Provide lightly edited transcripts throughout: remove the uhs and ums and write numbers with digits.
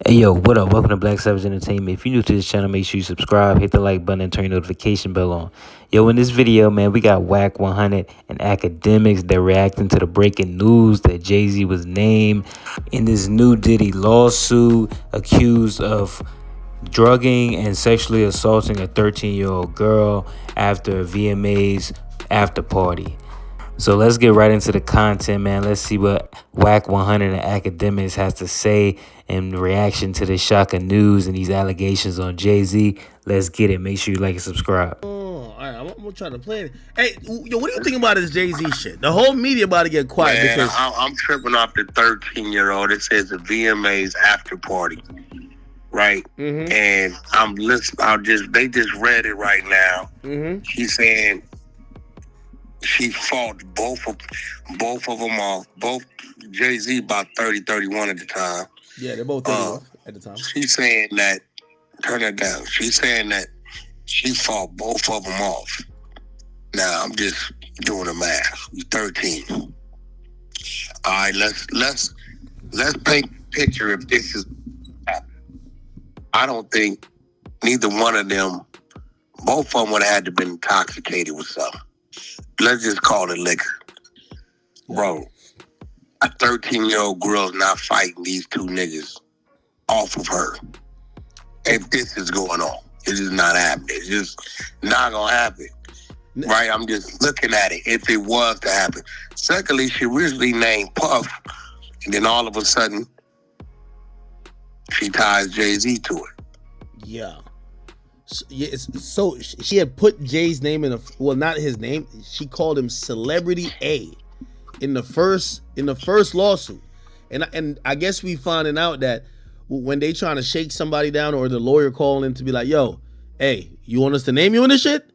Hey yo, what up? Welcome to Black Savage Entertainment. If you're new to this channel, make sure you subscribe, hit the like button, and turn your notification bell on. Yo, in this video, man, we got Wack 100 and Academics. They're reacting to the breaking news that Jay-Z was named in this new Diddy lawsuit, accused of drugging and sexually assaulting a 13-year-old girl after a VMA's after party. So let's get right into the content, man. Let's see what Wack 100 and Academics has to say in reaction to this shocking news and these allegations on Jay-Z. Let's get it. Make sure you like and subscribe. Oh, all right. I'm gonna try to play it. Hey, yo, what do you think about this Jay-Z shit? The whole media about to get quiet because I'm tripping off the 13-year-old. It says the VMA's after party, right? And I'm listening. They just read it right now. She's saying she fought both of them off. Both Jay-Z about 30, 31 at the time. Yeah, they're both 30 at the time. She's saying that, turn that down. She's saying that she fought both of them off. Now I'm just doing the math. You're 13. All right, let's paint a picture if this is happening. I don't think neither one of them, both of them would have had to been intoxicated with something. Let's just call it liquor. Bro, a 13-year-old girl's not fighting these two niggas off of her. If this is going on, it is not happening. It's just not gonna happen. Right? I'm just looking at it if it was to happen. Secondly, she originally named Puff, and then all of a sudden, she ties Jay-Z to it. Yeah. So she had put Jay's name in not his name. She called him Celebrity A in the first lawsuit, and I guess we finding out that when they trying to shake somebody down or the lawyer calling to be like, yo, hey, you want us to name you in this shit?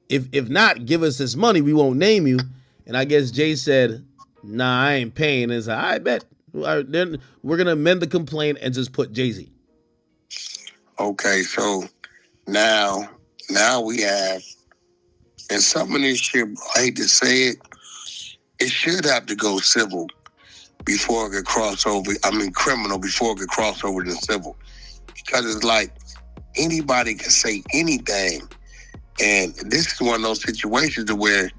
If not, give us this money, we won't name you. And I guess Jay said, nah, I ain't paying. And it's like, I bet. Then we're gonna amend the complaint and just put Jay-Z. Okay, so now we have, and some of this shit, I hate to say it, it should have to go civil before it could cross over. I mean, criminal before it could cross over to civil. Because it's like anybody can say anything. And this is one of those situations where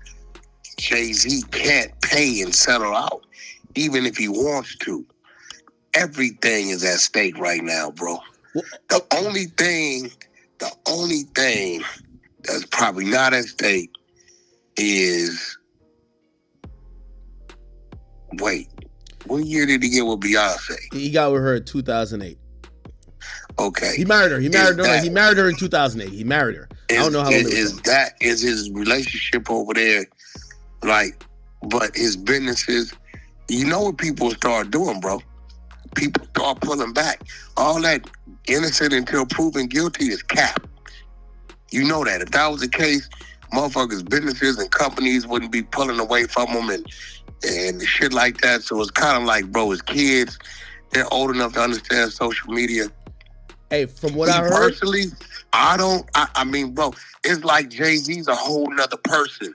Jay-Z can't pay and settle out, even if he wants to. Everything is at stake right now, bro. The only thing that's probably not at stake is, wait, what year did he get with Beyonce? He got with her in 2008. Okay. He married her. He married her in 2008. He married her. I don't know how long it was. Is his relationship over there, like, but his businesses, you know what people start doing, bro? People start pulling back. All that innocent until proven guilty is cap. You know that. If that was the case, motherfuckers' businesses and companies wouldn't be pulling away from them and shit like that. So it's kind of like, bro, his kids, they're old enough to understand social media. Hey, from what I heard, personally, I mean, bro, it's like Jay-Z's a whole nother person.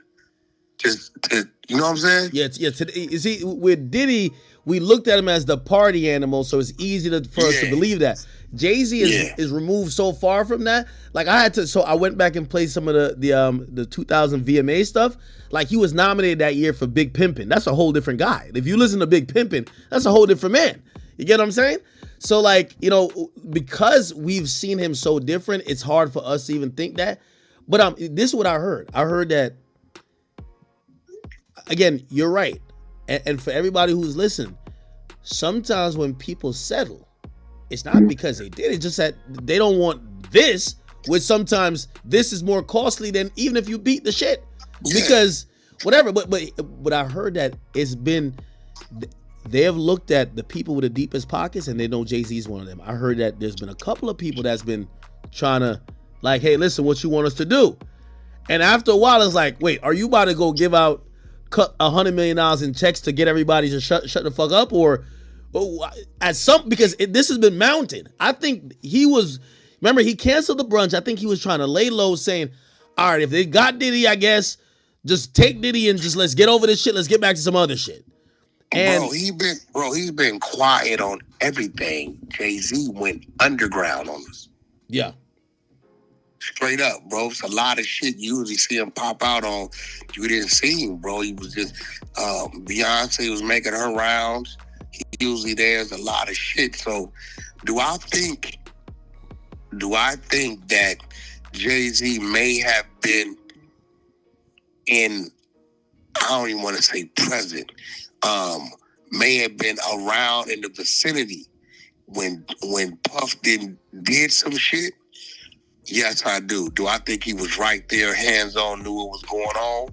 You know what I'm saying? Yeah. You see, with Diddy, we looked at him as the party animal, so it's easy for us to believe that. Jay-Z is removed so far from that. Like I went back and played some of the 2000 VMA stuff. Like he was nominated that year for Big Pimpin'. That's a whole different guy. If you listen to Big Pimpin', that's a whole different man. You get what I'm saying? So like, you know, because we've seen him so different, it's hard for us to even think that. But this is what I heard. I heard that, again, you're right. And for everybody who's listening, sometimes when people settle, it's not because they did it, just that they don't want this, which sometimes this is more costly than even if you beat the shit. Because whatever, but I heard that it's been, they have looked at the people with the deepest pockets and they know Jay-Z is one of them. I heard that there's been a couple of people that's been trying to like, hey, listen, what you want us to do? And after a while, it's like, wait, are you about to go give out $100 million in checks to get everybody to shut the fuck up? Or at some, because this has been mounted. I think remember, he canceled the brunch. I think he was trying to lay low saying, all right, if they got Diddy, I guess, just take Diddy and just let's get over this shit. Let's get back to some other shit. And he's been quiet on everything, Jay-Z went underground on us. Yeah. Straight up, bro. It's a lot of shit you usually see him pop out on. You didn't see him, bro. He was just, Beyonce was making her rounds. He usually there's a lot of shit. So do I think that Jay-Z may have been in, I don't even want to say present, may have been around in the vicinity when Puff did some shit? Yes, I do. Do I think he was right there, hands-on, knew what was going on?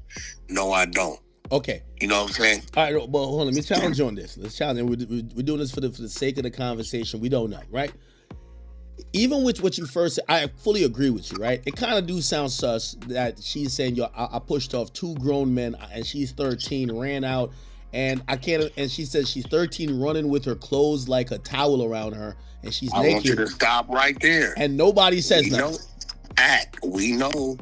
No, I don't. Okay. You know what I'm saying? All right, well, hold on. Let me challenge you on this. Let's challenge. We're doing this for the sake of the conversation. We don't know, right? Even with what you first said, I fully agree with you, right? It kind of do sound sus that she's saying, yo, I pushed off 2 grown men and she's 13, ran out, and I can't, and she says she's 13 running with her clothes like a towel around her, and she's naked. I want you to stop right there. And nobody says nothing. We know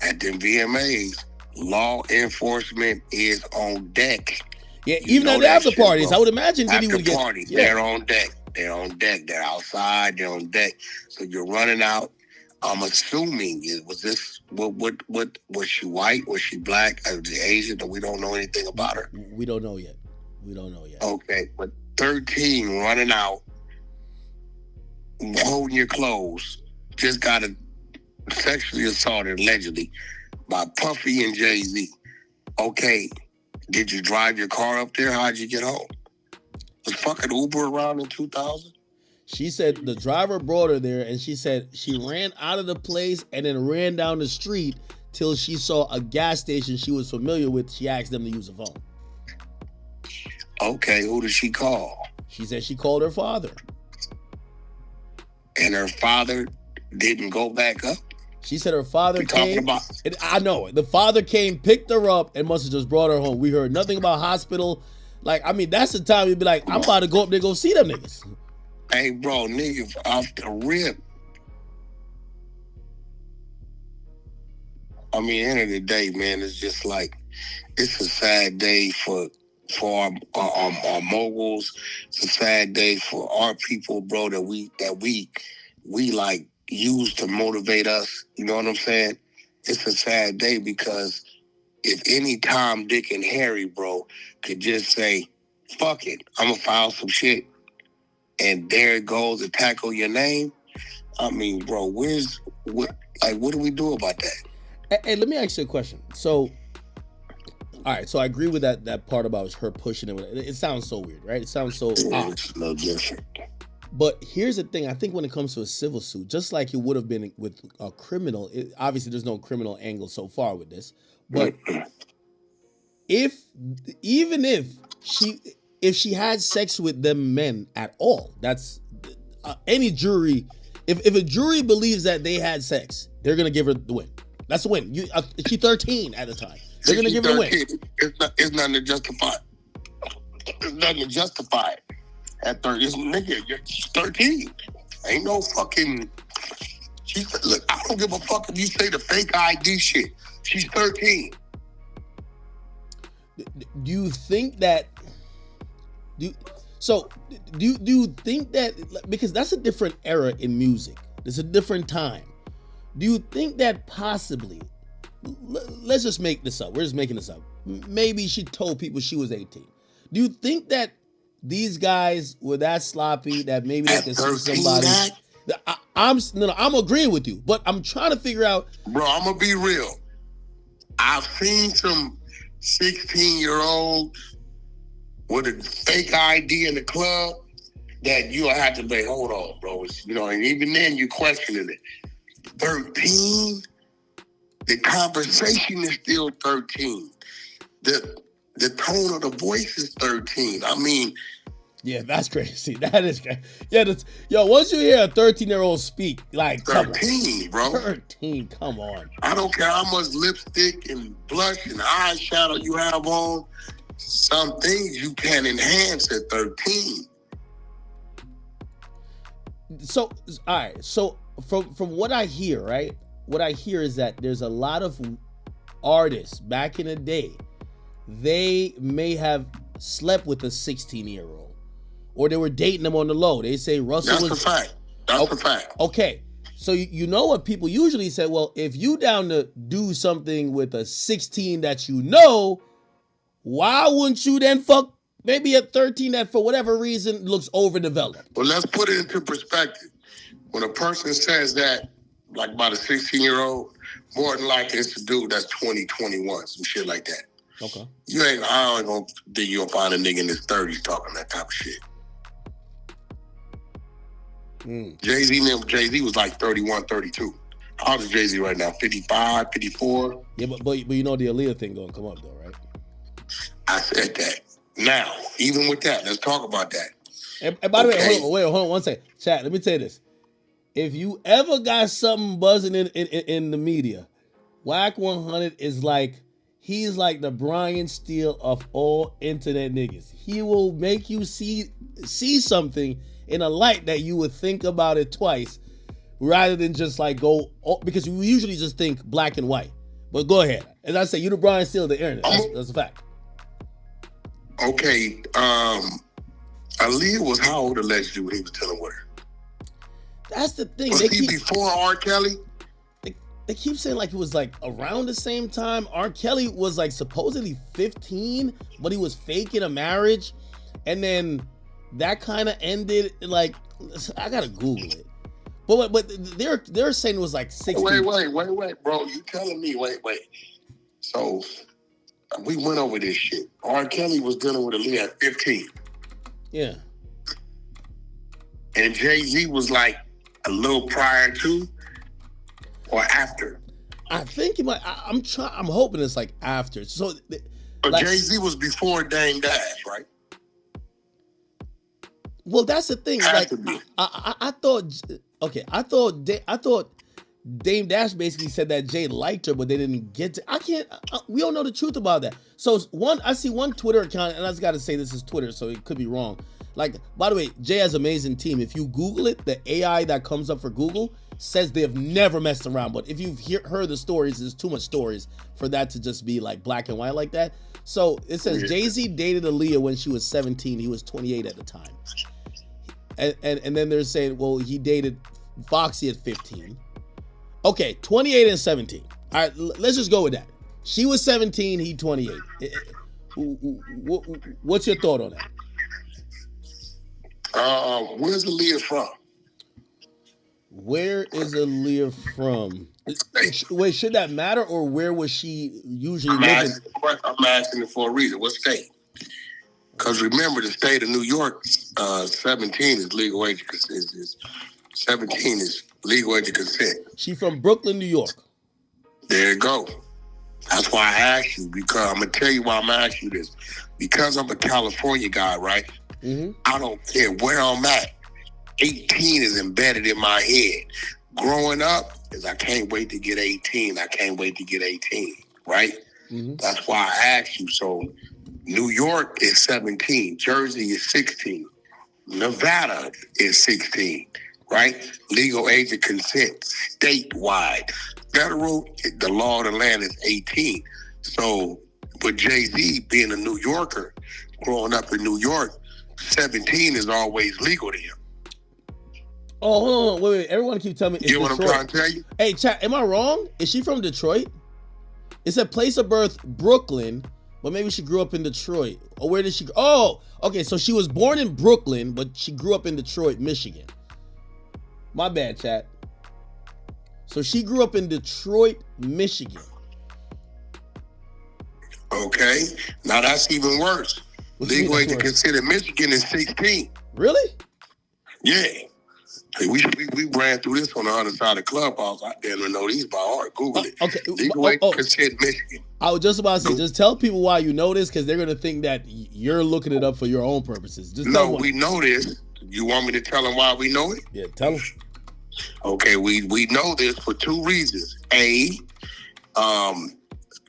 at the VMAs, law enforcement is on deck. Yeah, even at the after parties, bro. I would imagine Diddy would get. Parties, yeah. They're on deck. They're on deck. They're outside. They're on deck. So you're running out. I'm assuming was this what was she white? Was she black? Was she Asian? We don't know anything about her. We don't know yet. Okay, but 13 running out, holding your clothes, just got sexually assaulted allegedly by Puffy and Jay-Z. Okay, did you drive your car up there? How'd you get home? Was fucking Uber around in 2000? She said the driver brought her there, and she said she ran out of the place and then ran down the street till she saw a gas station she was familiar with. She asked them to use a phone. Okay, who did she call? She said she called her father. And her father didn't go back up? She said her father came. I know. The father came, picked her up, and must have just brought her home. We heard nothing about hospital. Like, I mean, that's the time you'd be like, I'm about to go up there and go see them niggas. Hey, bro, nigga, off the rip. I mean, end of the day, man, it's just like, it's a sad day for our moguls. It's a sad day for our people, bro, that we like use to motivate us. You know what I'm saying? It's a sad day because if any Tom, Dick, and Harry, bro, could just say, fuck it, I'm gonna file some shit, and there it goes to tackle your name. I mean, bro, what do we do about that? Hey, let me ask you a question. So, all right, so I agree with that part about her pushing it. It sounds so weird, right? It sounds so odd. It's no different. But here's the thing. I think when it comes to a civil suit, just like it would have been with a criminal, obviously there's no criminal angle so far with this. But even if she had sex with them men at all, that's any jury. If a jury believes that they had sex, they're gonna give her the win. That's the win. She's 13 at the time. They're gonna give her the win. It's nothing to justify. It's nothing to justify it. At 30, nigga, she's 13. Ain't no fucking. Look, I don't give a fuck if you say the fake ID shit. She's 13. Do you think that? Do you think that, because that's a different era in music. It's a different time. Do you think that possibly? Let's just make this up. We're just making this up. Maybe she told people she was 18. Do you think that these guys were that sloppy that maybe they could see somebody? I'm agreeing with you, but I'm trying to figure out. Bro, I'm gonna be real. I've seen some 16-year-olds with a fake ID in the club that you'll have to be, hold on, bro. And even then you questioning it. 13, the conversation is still 13. The tone of the voice is 13. I mean, yeah, that's crazy. That is crazy. Yeah, once you hear a 13-year-old speak, like 13, bro. 13, come on. I don't care how much lipstick and blush and eyeshadow you have on. Some things you can enhance at 13. So, all right. So from what I hear, right? What I hear is that there's a lot of artists back in the day, they may have slept with a 16-year-old, or they were dating them on the low. They say Russell was. That's a fact. That's a fact. Okay. So you know what people usually say? Well, if you down to do something with a 16 that you know, why wouldn't you then fuck maybe a 13 that for whatever reason looks overdeveloped? Well, let's put it into perspective. When a person says that, like about a 16-year-old, more than likely it's a dude that's 20, 21, some shit like that. Okay. I ain't gonna think you'll find a nigga in his 30s talking that type of shit. Jay-Z was like 31, 32. How old is Jay-Z right now? 55, 54? Yeah, but you know the Aaliyah thing gonna come up though, right? I said that. Now, even with that, let's talk about that. And by the way, hold on one second. Chat, let me tell you this. If you ever got something buzzing in the media, Wack 100 is like, he's like the Brian Steele of all internet niggas. He will make you see something in a light that you would think about it twice rather than just like go, because we usually just think black and white. But go ahead. As I say, you the Brian Steele of the internet. That's a fact. Okay. Aaliyah was how old allegedly when he was dealing with her? That's the thing. Was he before R. Kelly? They keep saying like it was like around the same time. R. Kelly was like supposedly 15, but he was faking a marriage. And then that kind of ended like, I gotta Google it. But they're saying it was like 16. Wait, bro. You telling me, wait. So we went over this shit. R. Kelly was dealing with Aaliyah at 15. Yeah. And Jay-Z was like a little prior to or after? I think it might. I'm hoping it's like after. So, like, Jay-Z was before Dame Dash, right? Well, that's the thing. Like, I thought. Okay, I thought Dame Dash basically said that Jay liked her, but they didn't get to. We don't know the truth about that. So I see one Twitter account, and I just got to say this is Twitter, so it could be wrong. Like, by the way, Jay has an amazing team. If you Google it, the AI that comes up for Google says they've never messed around. But if you've heard the stories, there's too much stories for that to just be like black and white like that. So it says Jay-Z dated Aaliyah when she was 17. He was 28 at the time. And then they're saying, well, he dated Foxy at 15. Okay, 28 and 17. All right, let's just go with that. She was 17, he 28. What's your thought on that? Where's Aaliyah from? Where is Aaliyah from? Wait, should that matter, or where was she usually living? I'm asking it for a reason. What state? Because remember, the state of New York, 17 is legal age of consent. 17 is legal age of consent. She from Brooklyn, New York. There you go. That's why I asked you, because I'm going to tell you why I'm asking you this. Because I'm a California guy, right? Mm-hmm. I don't care where I'm at. 18 is embedded in my head. Growing up is I can't wait to get 18. I can't wait to get 18, right? Mm-hmm. That's why I asked you. So New York is 17. Jersey is 16. Nevada is 16, right? Legal age of consent statewide. Federal, the law of the land is 18. So with Jay-Z being a New Yorker, growing up in New York, 17 is always legal to him. Oh, hold on, wait. Everyone keep telling me it's Detroit. Detroit. What I'm trying to tell you? Hey, chat, am I wrong? Is she from Detroit? It said place of birth, Brooklyn, but maybe she grew up in Detroit. Or where did she... Oh, okay, so she was born in Brooklyn, but she grew up in Detroit, Michigan. My bad, chat. So she grew up in Detroit, Michigan. Okay, now that's even worse. Legal age of consent in Michigan is 16. Really? Yeah. Hey, we ran through this on the other side of the clubhouse. I didn't know these by heart. Google it. Okay. Legal age of consent, Michigan. I was just about to say, just tell people why you know this, because they're going to think that you're looking it up for your own purposes. Just no, we know this. You want me to tell them why we know it? Yeah, tell them. Okay, we know this for two reasons. A,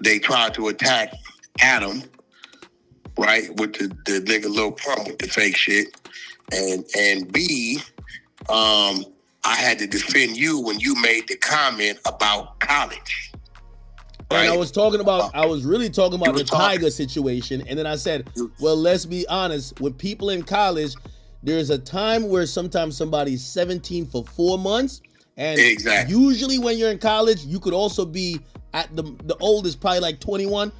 they tried to attack Adam, right, with the nigga Lil Pump with the fake shit. And B, I had to defend you when you made the comment about college. Right? And I was really talking about the Tiger situation. And then I said, well, let's be honest, with people in college, there's a time where sometimes somebody's 17 for 4 months, and Exactly. usually when you're in college, you could also be at the oldest, probably like 21.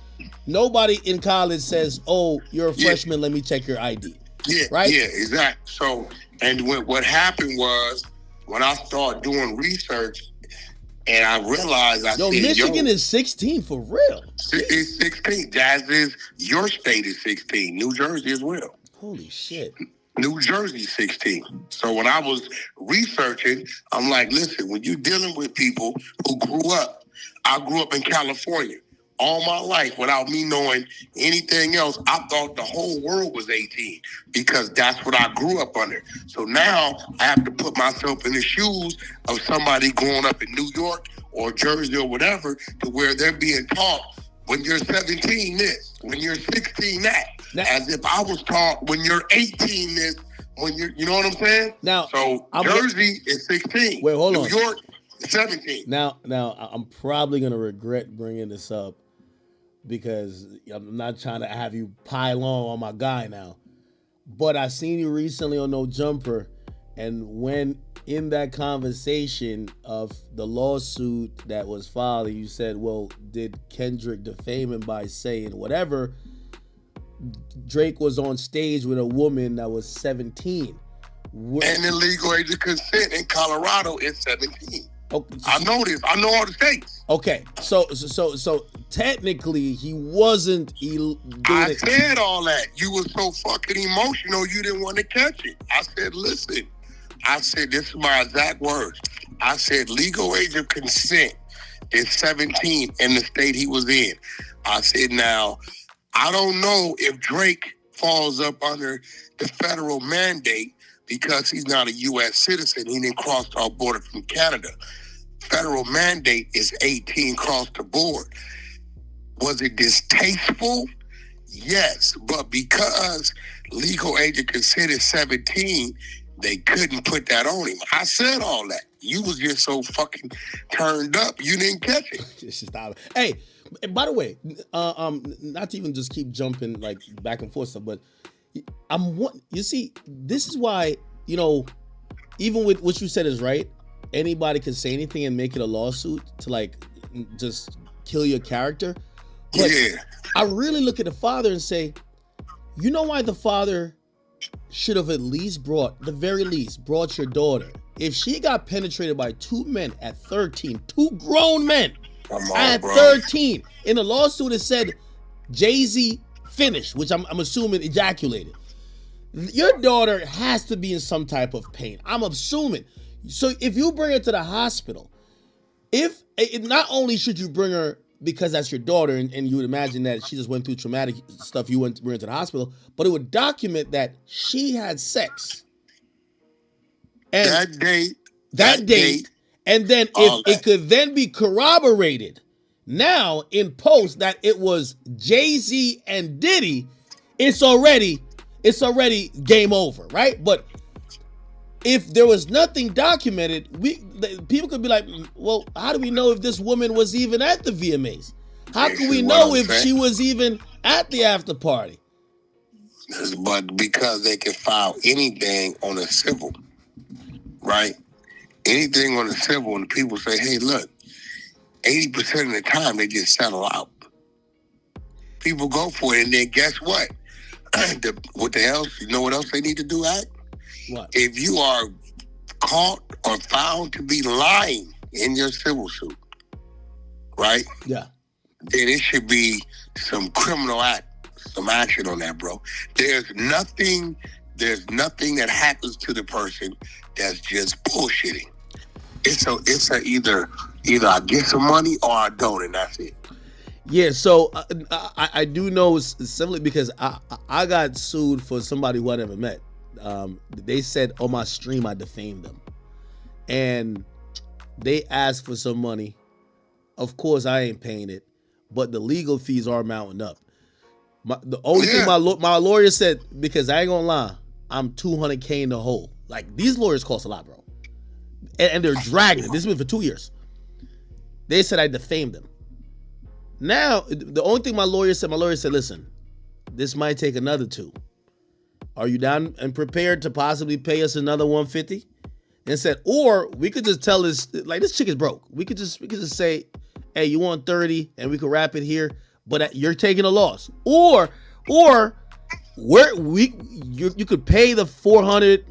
Nobody in college says, "Oh, you're a freshman. Let me check your ID." Yeah, right? Yeah, exactly. So, and what happened was when I started doing research, and I realized, Yo, Michigan is 16 for real. It's 16. Jazz is, your state is 16. New Jersey as well. Holy shit. New Jersey 16. So when I was researching, I'm like, listen, when you're dealing with people who I grew up in California all my life without me knowing anything else. I thought the whole world was 18 because that's what I grew up under. So now I have to put myself in the shoes of somebody growing up in New York or Jersey or whatever, to where they're being taught when you're 17 this, when you're 16 that. As if I was taught when you're 18 this, when you're, you know what I'm saying? Now, so Jersey is 16. Wait, hold on. New York is 17. Now I'm probably gonna regret bringing this up because I'm not trying to have you pile on my guy now. But I seen you recently on No Jumper, and when in that conversation of the lawsuit that was filed, you said, well, did Kendrick defame him by saying whatever? Drake was on stage with a woman that was 17. And the legal age of consent in Colorado is 17. Okay, I know this. I know all the states. Okay, so technically he wasn't. I said all that. You were so fucking emotional, you didn't want to catch it. I said, listen. I said, this is my exact words. I said, legal age of consent is 17 in the state he was in. I said, now, I don't know if Drake falls up under the federal mandate because he's not a U.S. citizen. He didn't cross our border from Canada. Federal mandate is 18 across the board. Was it distasteful? Yes, but because legal age of consent is 17, they couldn't put that on him. I said all that. You was just so fucking turned up, you didn't catch it. Hey, by the way, not to even just keep jumping like back and forth stuff, but you see, this is why, even with what you said is right. Anybody can say anything and make it a lawsuit to like just kill your character. But yeah. I really look at the father and say, you know why the father should have at least brought your daughter. If she got penetrated by two men at 13, two grown men at 13, in the lawsuit it said Jay-Z finished, which I'm assuming ejaculated. Your daughter has to be in some type of pain. I'm assuming. So if you bring her to the hospital, not only should you bring her because that's your daughter and you would imagine that she just went through traumatic stuff, you went to bring her to the hospital, but it would document that she had sex. And that date, and then if it could then be corroborated now in post that it was Jay-Z and Diddy, it's already game over, right? But if there was nothing documented, people could be like, well, how do we know if this woman was even at the VMAs? How can we know if she was even at the after party? But because they can file anything on a civil, right? Anything on a civil, and people say, hey, look, 80% of the time they just settle out. People go for it, and then guess what? What the hell? You know what else they need to do, Act? What? If you are caught or found to be lying in your civil suit, right? Yeah. Then it should be some criminal some action on that, bro. There's nothing that happens to the person that's just bullshitting. It's either I get some money or I don't, and that's it. Yeah, so I do know simply because I got sued for somebody who I never met. They said on my stream I defamed them, and they asked for some money. Of course, I ain't paying it, but the legal fees are mounting up. The only thing my lawyer said, because I ain't gonna lie, I'm $200K in the hole. Like, these lawyers cost a lot, bro, and they're dragging it. This has been for 2 years. They said I defamed them. Now, the only thing my lawyer said, listen, this might take another 2. Are you down and prepared to possibly pay us another 150? And said, or we could just tell this, like, this chick is broke. We could just say, hey, you want 30 and we could wrap it here, but you're taking a loss. Or you could pay the 400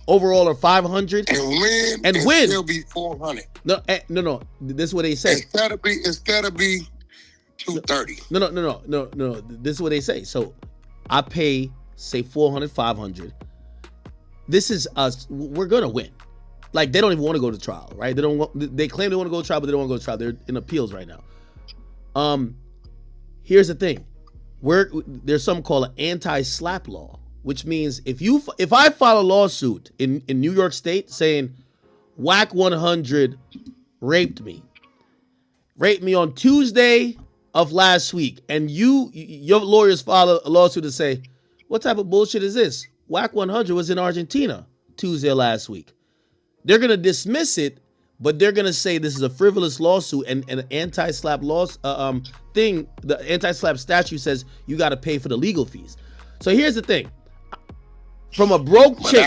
overall or 500 and win. Still be 400. No. This is what they say. Instead of be 230. No. This is what they say. So I pay, say, 400, 500. This is us. We're gonna win. Like, they don't even want to go to trial, right? They claim they want to go to trial, but they don't want to go to trial. They're in appeals right now. Here's the thing. There's something called an anti-SLAPP law, which means if I file a lawsuit in New York State saying Wack 100 raped me on Tuesday of last week, and your lawyers file a lawsuit to say, what type of bullshit is this? Wack 100 was in Argentina Tuesday of last week. They're going to dismiss it, but they're going to say this is a frivolous lawsuit, and an anti-SLAPP laws thing, the anti-SLAPP statute says you got to pay for the legal fees. So here's the thing. From a broke chick,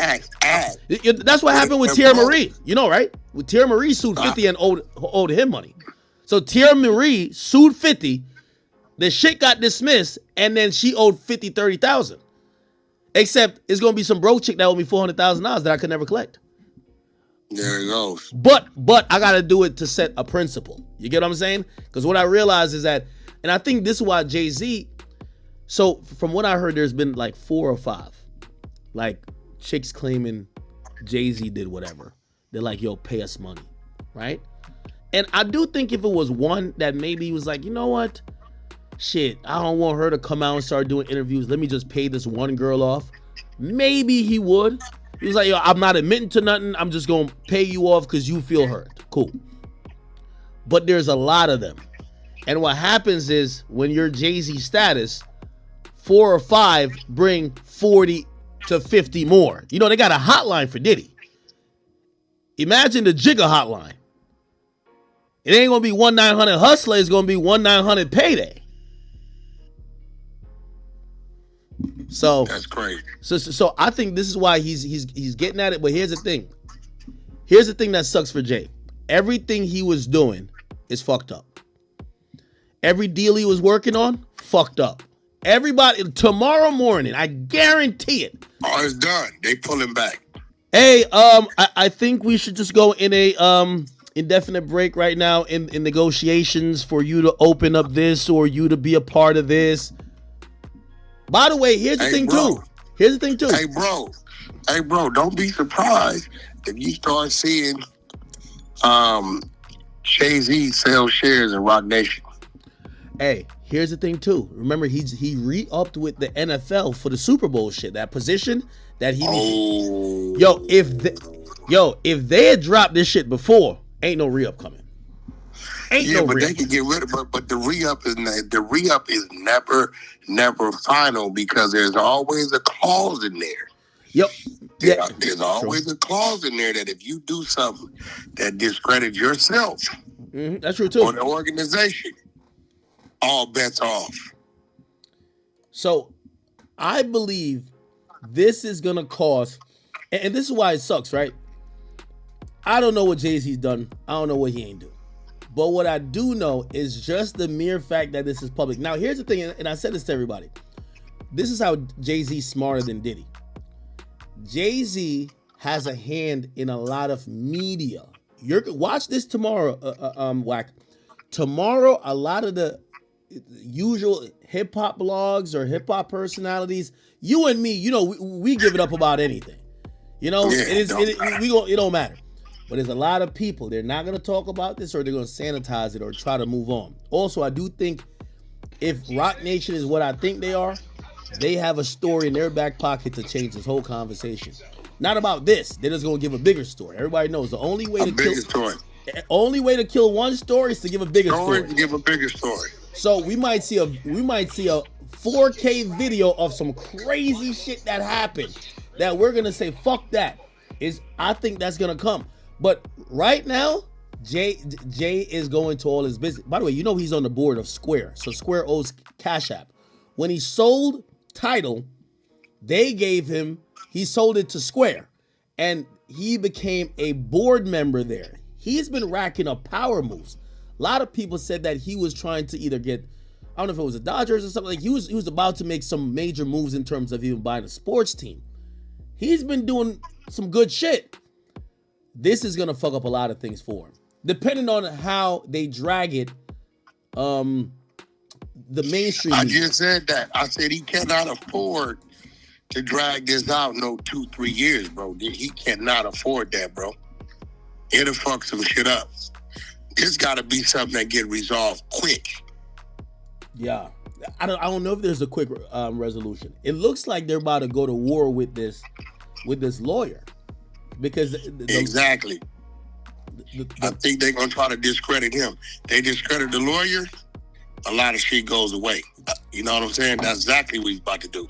that's what happened with Thierry Marie. You know, right? With Thierry Marie sued 50 and owed him money. So Thierry Marie sued 50, the shit got dismissed, and then she owed 50, 30,000. Except it's going to be some broke chick that owed me $400,000 that I could never collect. There it goes. But I got to do it to set a principle. You get what I'm saying? Because what I realize is that, and I think this is why Jay-Z, so from what I heard, there's been like 4 or 5, like chicks claiming Jay-Z did whatever. They're like, yo, pay us money, right? And I do think if it was one that maybe was like, you know what? Shit, I don't want her to come out and start doing interviews. Let me just pay this one girl off. Maybe he would. He was like, yo, I'm not admitting to nothing. I'm just going to pay you off because you feel hurt. Cool. But there's a lot of them. And what happens is when you're Jay-Z status, 4 or 5 bring 40 to 50 more. You know, they got a hotline for Diddy. Imagine the Jigga hotline. It ain't going to be 1-900 Hustler. It's going to be 1-900 Payday. So that's great. So I think this is why he's getting at it. But here's the thing. Here's the thing that sucks for Jay. Everything he was doing is fucked up. Every deal he was working on, fucked up. Everybody, tomorrow morning, I guarantee it. Oh, it's done. They pull him back. Hey, I think we should just go in a indefinite break right now in negotiations for you to open up this or you to be a part of this. By the way, here's the thing too. Here's the thing too. Hey, bro, don't be surprised if you start seeing Jay-Z sell shares in Rock Nation. Hey, here's the thing too. Remember, he re-upped with the NFL for the Super Bowl shit. That position that he needed. If they had dropped this shit before, ain't no re-up coming. They can get rid of it, but the re-up is never final because there's always a clause in there. Yep. There's always a clause in there that if you do something that discredits yourself, that's true too, or the organization, all bets off. So I believe this is gonna cause, and this is why it sucks, right? I don't know what Jay-Z's done. I don't know what he ain't do. But what I do know is just the mere fact that this is public. Now, here's the thing, and I said this to everybody. This is how Jay-Z's smarter than Diddy. Jay-Z has a hand in a lot of media. Watch this tomorrow, Wack. Tomorrow, a lot of the usual hip-hop blogs or hip-hop personalities, you and me, you know, we give it up about anything. You know, it don't matter. But there's a lot of people, they're not going to talk about this or they're going to sanitize it or try to move on. Also, I do think if Rock Nation is what I think they are, they have a story in their back pocket to change this whole conversation. Not about this. They're just going to give a bigger story. Everybody knows the only way to kill one story is to give a bigger story. So we might see a 4K video of some crazy shit that happened that we're going to say, fuck that. I think that's going to come. But right now, Jay is going to all his business. By the way, you know he's on the board of Square. So Square owes Cash App. When he sold Tidal, They gave him, he sold it to Square, and he became a board member there. He's been racking up power moves. A lot of people said that he was trying to either get, I don't know if it was the Dodgers or something, like he was about to make some major moves in terms of even buying a sports team. He's been doing some good shit. This is gonna fuck up a lot of things for him, depending on how they drag it. The mainstream. I just said that. I said he cannot afford to drag this out no 2-3 years, bro. He cannot afford that, bro. It'll fuck some shit up. This got to be something that get resolved quick. Yeah, I don't know if there's a quick resolution. It looks like they're about to go to war with this lawyer, because exactly. I think they're gonna try to discredit him. They discredit the lawyer, a lot of shit goes away. You know what I'm saying? That's exactly what he's about to do.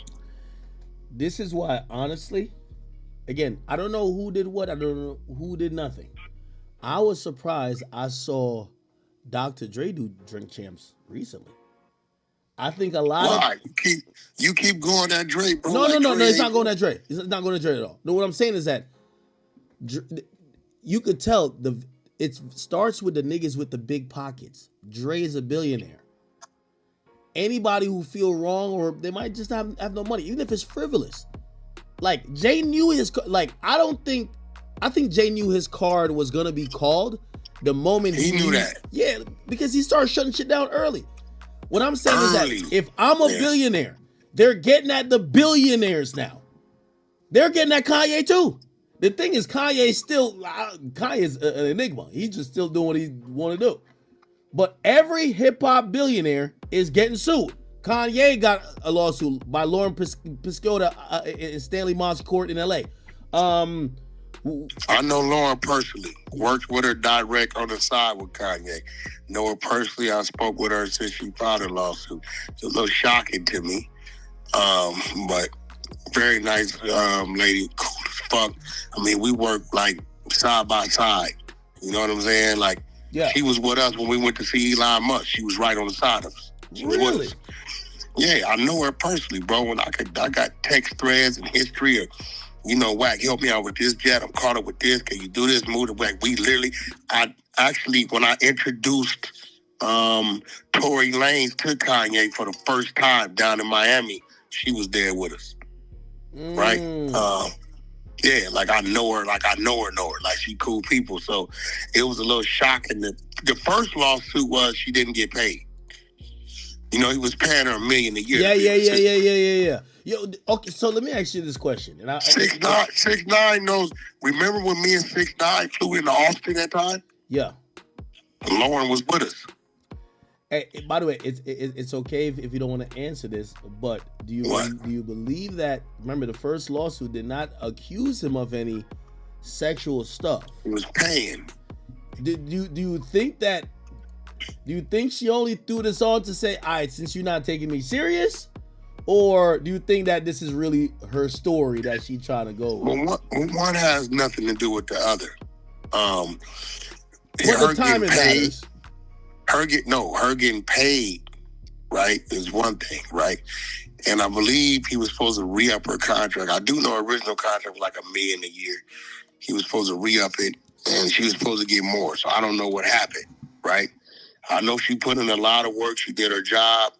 This is why, honestly, again, I don't know who did what. I don't know who did nothing. I was surprised I saw Dr. Dre do Drink Champs recently. I think a lot Why? You keep going at Dre, bro. No, it's not going at Dre. It's not going at Dre at all. No, what I'm saying is that you could tell it starts with the niggas with the big pockets. Dre is a billionaire. Anybody who feel wrong, or they might just have no money, even if it's frivolous. Like Jay knew his, like I think Jay knew his card was gonna be called the moment he knew that. Yeah, because he started shutting shit down early. What I'm saying is that if I'm a billionaire, they're getting at the billionaires now. They're getting at Kanye too. The thing is, Kanye's an enigma. He's just still doing what he want to do. But every hip hop billionaire is getting sued. Kanye got a lawsuit by Lauren Piscota in Stanley Moss Court in LA. I know Lauren personally. Worked with her direct on the side with Kanye. Know her personally. I spoke with her since she filed her lawsuit. It's a little shocking to me. But very nice lady. Cool as fuck. I mean, we worked like side by side. You know what I'm saying? Like, yeah. She was with us when we went to see Elon Musk. She was right on the side of us. Really? Yeah, I know her personally, bro. And I got text threads and history of, you know, Wack, help me out with this jet. I'm caught up with this. Can you do this? Move to Wack. I actually, when I introduced Tory Lanez to Kanye for the first time down in Miami, she was there with us. Right? Yeah, like I know her. Like she cool people. So it was a little shocking. The first lawsuit was she didn't get paid. You know, he was paying her $1 million a year. Yeah. Yo, okay, so let me ask you this question. And 6ix9ine knows. Remember when me and 6ix9ine flew into Austin that time? Yeah. Lauren was with us. Hey, by the way, it's okay if you don't want to answer this, but do you believe that? Remember, the first lawsuit did not accuse him of any sexual stuff. He was paying. Do you think that? Do you think she only threw this on to say, all right, since you're not taking me serious? Or do you think that this is really her story that she's trying to go with? Well, one has nothing to do with the other. The timing matters. Her getting paid, right, is one thing, right? And I believe he was supposed to re-up her contract. I do know her original contract was like $1 million a year. He was supposed to re-up it, and she was supposed to get more. So I don't know what happened, right? I know she put in a lot of work. She did her job,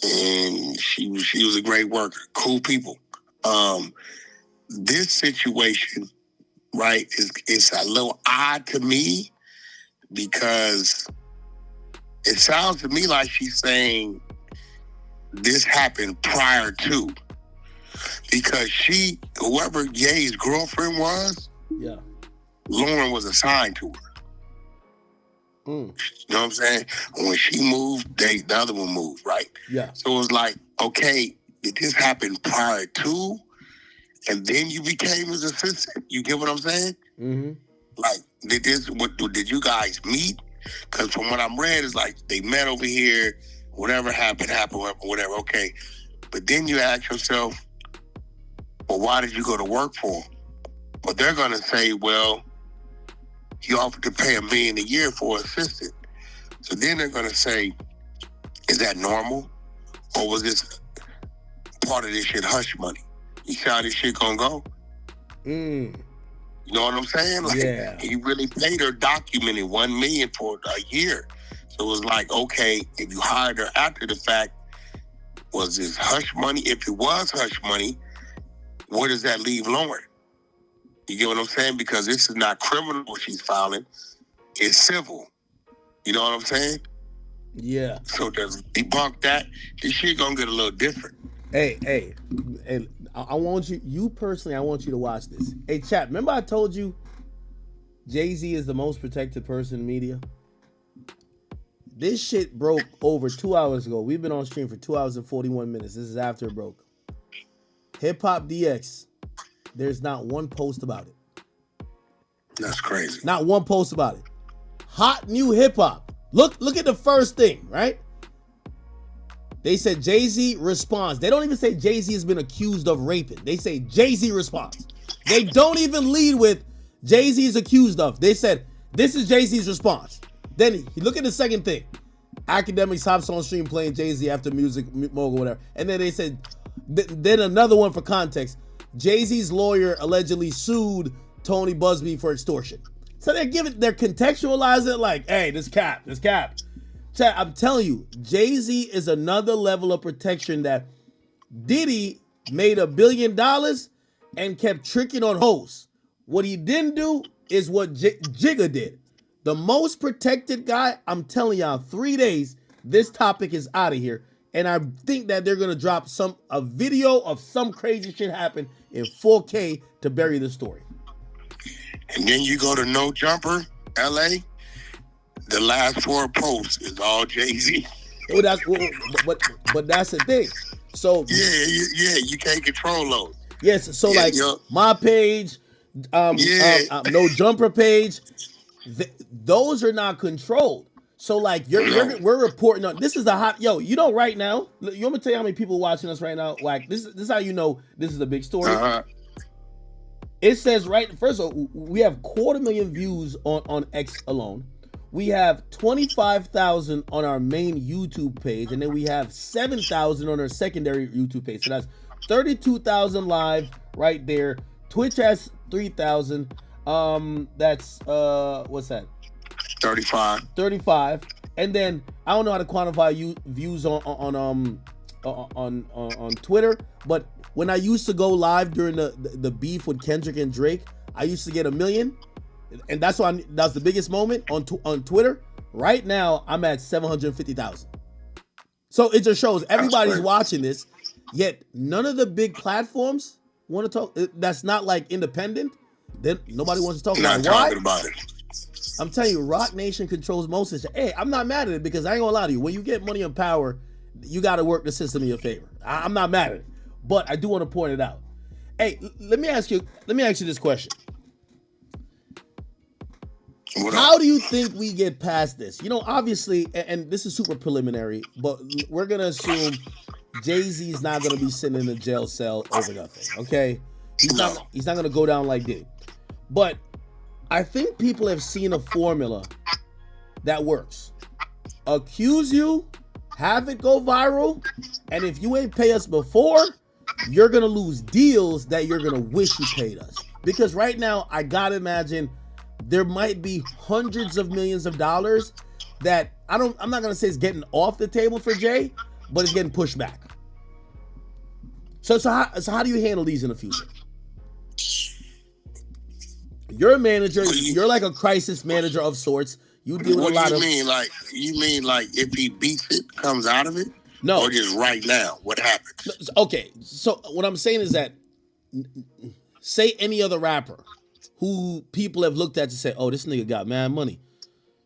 and she was a great worker. Cool people. This situation, right, is a little odd to me because it sounds to me like she's saying this happened prior to, because whoever Ye's girlfriend was, yeah, Lauren was assigned to her. You know what I'm saying? When she moved, the other one moved, right? Yeah. So it was like, okay, did this happen prior to, and then you became his assistant? You get what I'm saying? Mm-hmm. Like, did you guys meet? Because from what I'm read, it's like they met over here, whatever happened, whatever, okay. But then you ask yourself, well, why did you go to work for him? Well, they're going to say, well, he offered to pay $1 million a year for an assistant. So then they're going to say, is that normal? Or was this part of this shit hush money? You see how this shit gonna go? You know what I'm saying? Like, yeah. he really paid her documented $1 million for a year. So it was like, okay, if you hired her after the fact, was this hush money? If it was hush money, where does that leave Lauren? You get what I'm saying? Because this is not criminal what she's filing. It's civil. You know what I'm saying? Yeah. So to debunk that, this shit gonna get a little different. Hey, I want you personally, I want you to watch this. Hey, chat, remember I told you Jay-Z is the most protected person in media? This shit broke over 2 hours ago. We've been on stream for 2 hours and 41 minutes. This is after it broke. Hip Hop DX, there's not one post about it. That's crazy. Not one post about it. Hot new hip hop. Look at the first thing, right? They said Jay-Z responds. They don't even say Jay-Z has been accused of raping. They say Jay-Z responds. They don't even lead with Jay-Z is accused of. They said this is Jay-Z's response. Then you look at the second thing. Akademiks hops on stream playing Jay-Z after Music Mogul, whatever. And then they said, then another one for context. Jay-Z's lawyer allegedly sued Tony Busby for extortion. So they're contextualizing it like, hey, this cap. Chat, I'm telling you, Jay-Z is another level of protection that Diddy made $1 billion and kept tricking on hosts. What he didn't do is what Jigga did. The most protected guy, I'm telling y'all, 3 days, this topic is out of here. And I think that they're gonna drop a video of some crazy shit happen in 4K to bury the story. And then you go to No Jumper, LA. The last 4 posts is all Jay-Z. But that's the thing. So yeah, you can't control those. Yes, so my page, No Jumper page, those are not controlled. So like we're reporting on this is a hot right now. You want me to tell you how many people watching us right now? Wack, this is how you know this is a big story. It says first of all, we have 250,000 views on X alone. We have 25,000 on our main YouTube page, and then we have 7,000 on our secondary YouTube page. So that's 32,000 live right there. Twitch has 3,000. That's what's that? 35. And then I don't know how to quantify views on Twitter, but when I used to go live during the beef with Kendrick and Drake, I used to get 1 million. And that's the biggest moment on Twitter. Right now, I'm at 750,000. So it just shows everybody's watching this, yet none of the big platforms want to talk. That's not like independent. Then nobody wants to talk about it. Why? About it. I'm telling you, Rock Nation controls most of it. Hey, I'm not mad at it because I ain't gonna lie to you. When you get money and power, you got to work the system in your favor. I'm not mad at it, but I do want to point it out. Hey, let me ask you this question. How do you think we get past this? Obviously, and this is super preliminary, but we're going to assume Jay-Z's not going to be sitting in a jail cell over nothing, okay? He's not going to go down like Diddy. But I think people have seen a formula that works. Accuse you, have it go viral, and if you ain't pay us before, you're going to lose deals that you're going to wish you paid us. Because right now, I got to imagine there might be hundreds of millions of dollars that I'm not going to say it's getting off the table for Jay, but it's getting pushed back. So how do you handle these in the future? You're a manager. You're like a crisis manager of sorts. You deal with a lot of. You mean like if he beats it, comes out of it? No. Or just right now, what happens? Okay, so what I'm saying is that say any other rapper who people have looked at to say, oh, this nigga got mad money.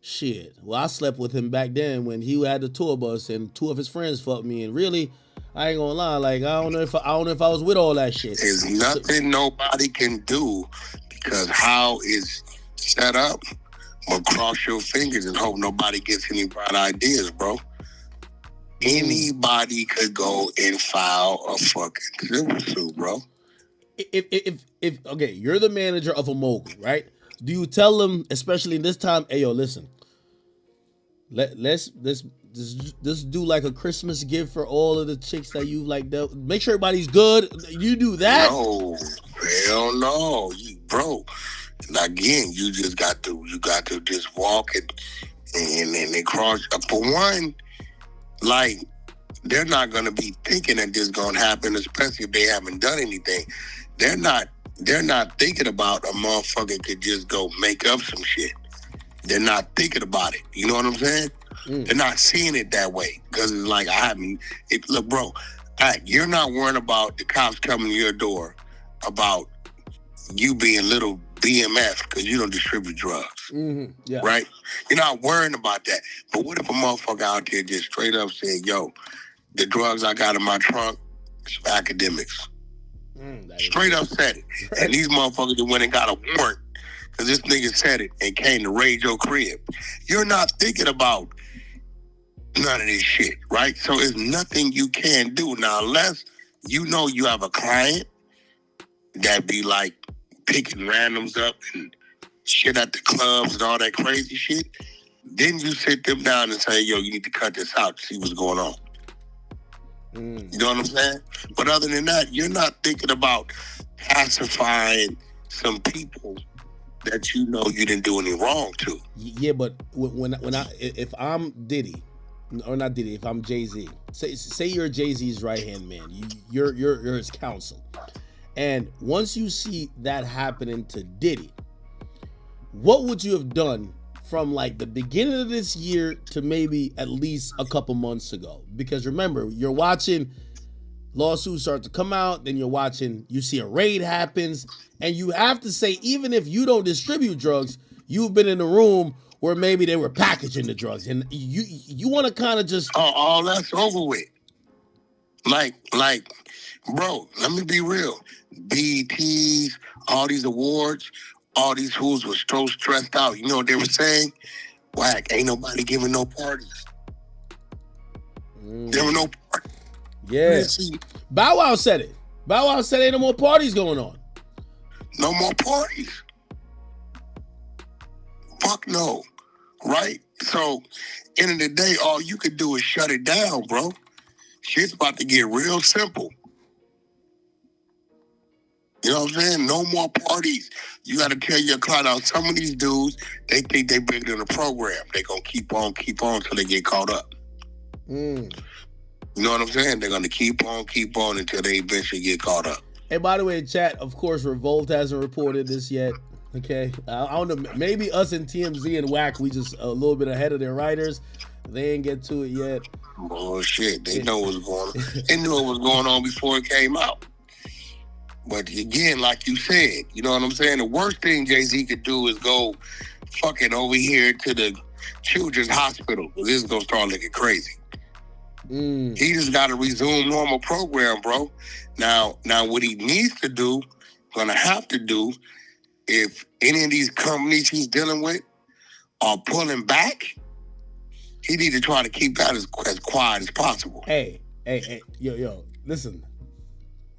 Shit. Well, I slept with him back then when he had the tour bus and 2 of his friends fucked me. And really, I ain't gonna lie, like I don't know if I was with all that shit. There's nothing nobody can do because how it's set up. But cross your fingers and hope nobody gets any bright ideas, bro. Anybody could go and file a fucking civil suit, bro. If okay, you're the manager of a mogul, right? Do you tell them, especially in this time, hey yo, listen, let's just do like a Christmas gift for all of the chicks that you like. Make sure everybody's good. You do that? No, hell no, bro. And again, you got to just walk it and cross. For one, like, they're not gonna be thinking that this is gonna happen, especially if they haven't done anything. They're not thinking about a motherfucker could just go make up some shit. They're not thinking about it. You know what I'm saying? They're not seeing it that way. Because it's like, look, bro, you're not worrying about the cops coming to your door about you being little BMF because you don't distribute drugs. Mm-hmm. Yeah. Right? You're not worrying about that. But what if a motherfucker out there just straight up said, yo, the drugs I got in my trunk, some academics. Straight up said it. Right. And these motherfuckers that went and got a warrant because this nigga said it and came to raid your crib. You're not thinking about none of this shit, right? So there's nothing you can do. Now, unless you know you have a client that be like picking randoms up and shit at the clubs and all that crazy shit, then you sit them down and say, yo, you need to cut this out to see what's going on. You know what I'm saying? But other than that, you're not thinking about pacifying some people that you know you didn't do any wrong to. Yeah, but if I'm Diddy, or not Diddy, if I'm Jay-Z, say you're Jay-Z's right-hand man, you're his counsel, and once you see that happening to Diddy, what would you have done from like the beginning of this year to maybe at least a couple months ago? Because remember, you're watching lawsuits start to come out, then you see a raid happens, and you have to say, even if you don't distribute drugs, you've been in the room where maybe they were packaging the drugs, and you want to kind of just... all that's over with. Like, bro, let me be real. BETs, all these awards, all these fools were so stressed out. You know what they were saying? Wack, ain't nobody giving no parties. There were no parties. Yeah. Bow Wow said it. Bow Wow said ain't no more parties going on. No more parties. Fuck no. Right? So, end of the day, all you could do is shut it down, bro. Shit's about to get real simple. You know what I'm saying? No more parties. You got to tell your client out. Some of these dudes, they think they bigger than the program. They going to keep on till they get caught up. You know what I'm saying? They're going to keep on until they eventually get caught up. Hey, by the way, chat, of course, Revolt hasn't reported this yet. Okay? I don't know. Maybe us and TMZ and Wack, we just a little bit ahead of their writers. They ain't get to it yet. Oh, shit. They know what's going on. They knew what was going on before it came out. But again, like you said, you know what I'm saying? The worst thing Jay-Z could do is go fucking over here to the children's hospital, because this is going to start looking crazy. He just got to resume normal program, bro. Now what he needs to do, gonna have to do, if any of these companies he's dealing with are pulling back, he need to try to keep that as quiet as possible. Hey, yo, listen.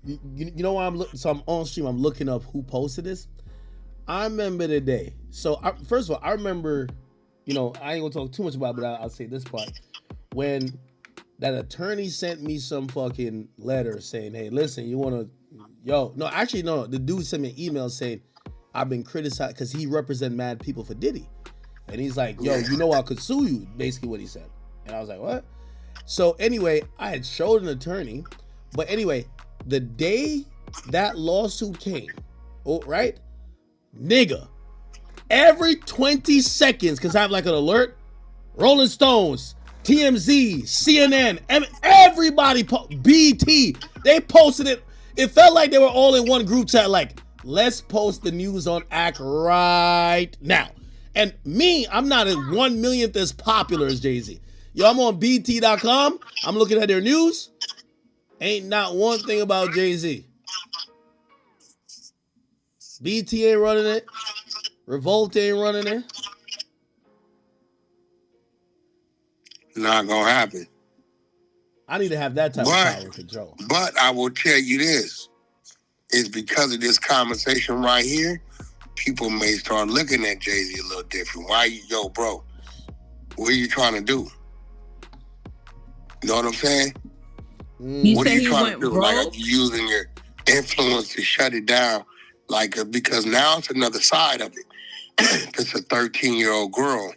You know why I'm on stream, I'm looking up who posted this. I remember the day. So first of all, I remember, I ain't gonna talk too much about it, but I'll say this part. When that attorney sent me some fucking letter saying, hey, listen, you wanna, the dude sent me an email saying, I've been criticized because he represent mad people for Diddy. And he's like, yo, I could sue you, basically what he said. And I was like, what? So anyway, I had showed an attorney, but anyway, the day that lawsuit came, right? Nigga, every 20 seconds, because I have like an alert, Rolling Stones, TMZ, CNN, everybody, BT, they posted it. It felt like they were all in one group chat, like, let's post the news on Act right now. And me, I'm not as 1 millionth as popular as Jay-Z. Yo, I'm on BT.com. I'm looking at their news. Ain't not one thing about Jay-Z. BT ain't running it. Revolt ain't running it. Not gonna happen. I need to have that type of power and control. But I will tell you this. It's because of this conversation right here, people may start looking at Jay-Z a little different. Why What are you trying to do? You know what I'm saying? What are you trying to do? Like, are you using your influence to shut it down? Like, because now it's another side of it. It's a 13-year-old girl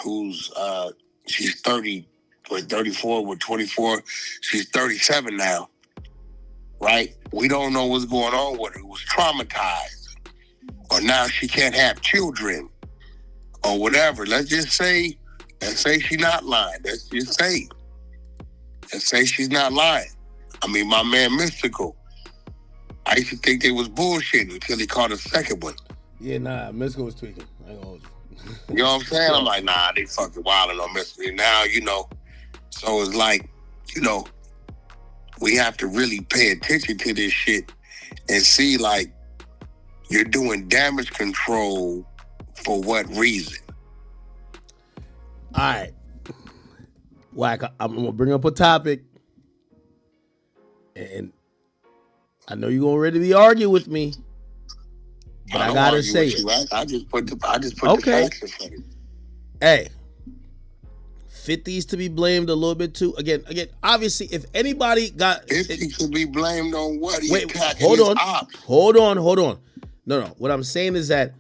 who's she's 30 or 34 with 24. She's 37 now, right? We don't know what's going on with her. It was traumatized, or now she can't have children, or whatever. Let's say she's not lying. Let's say she's not lying. I mean, my man Mystical, I used to think they was bullshitting until he caught a second one. Yeah, nah, Mystical was tweaking. I ain't gonna hold you. You know what I'm saying? I'm like, nah, they fucking wilding on Mystical. Now, you know, so it's like, you know, we have to really pay attention to this shit and see, like, you're doing damage control for what reason? All right. Wack, I'm going to bring up a topic. And I know you're going to ready to argue with me. But I got to say it. I just put the facts in front of you. Hey. 50's to be blamed a little bit too. Again, obviously, if anybody got 50 to be blamed on what? Wait, hold on. No. What I'm saying is that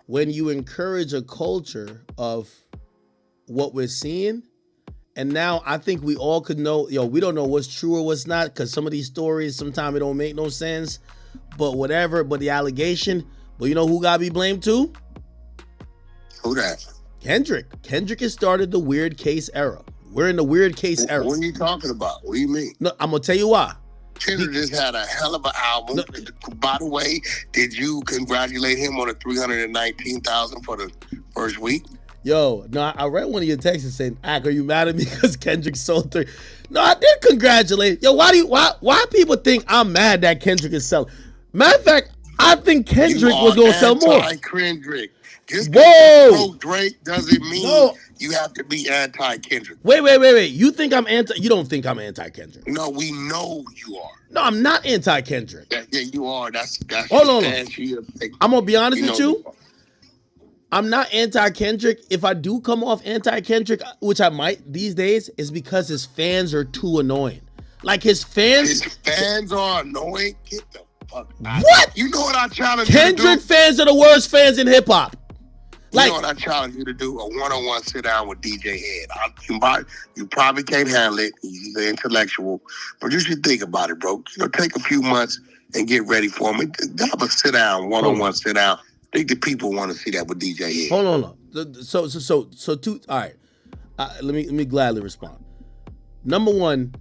when you encourage a culture of what we're seeing, and now I think we all could know, we don't know what's true or what's not, because some of these stories, sometimes it don't make no sense, but whatever, but the allegation, but you know who got to be blamed too? Who that? Kendrick has started the weird case era. We're in the weird case era. What are you talking about? What do you mean? No, I'm going to tell you why. Kendrick just had a hell of an album. No. By the way, did you congratulate him on the 319,000 for the first week? Yo, no, I read one of your texts saying, "Ak, are you mad at me because Kendrick sold 3?" No, I did congratulate. Yo, why people think I'm mad that Kendrick is selling? Matter of fact, I think Kendrick was going to sell more. Kendrick. Just whoa! Drake doesn't mean you have to be anti-Kendrick. Wait. You think I'm anti? You don't think I'm anti-Kendrick? No, we know you are. No, I'm not anti-Kendrick. Yeah, you are. That's hold on. I'm gonna be honest with you. I'm not anti-Kendrick. If I do come off anti-Kendrick, which I might these days, is because his fans are too annoying. Like his fans are annoying. Get the fuck out. What? You know what I challenge Kendrick you to do? Fans are the worst fans in hip hop. You know what I challenge you to do? A one-on-one sit down with DJ Head. You probably can't handle it. He's an intellectual. But you should think about it, bro. Take a few months and get ready for him. Have a sit down, one-on-one sit down. I think the people want to see that with DJ Head. Hold on. So two. All right. Let me gladly respond. Number one,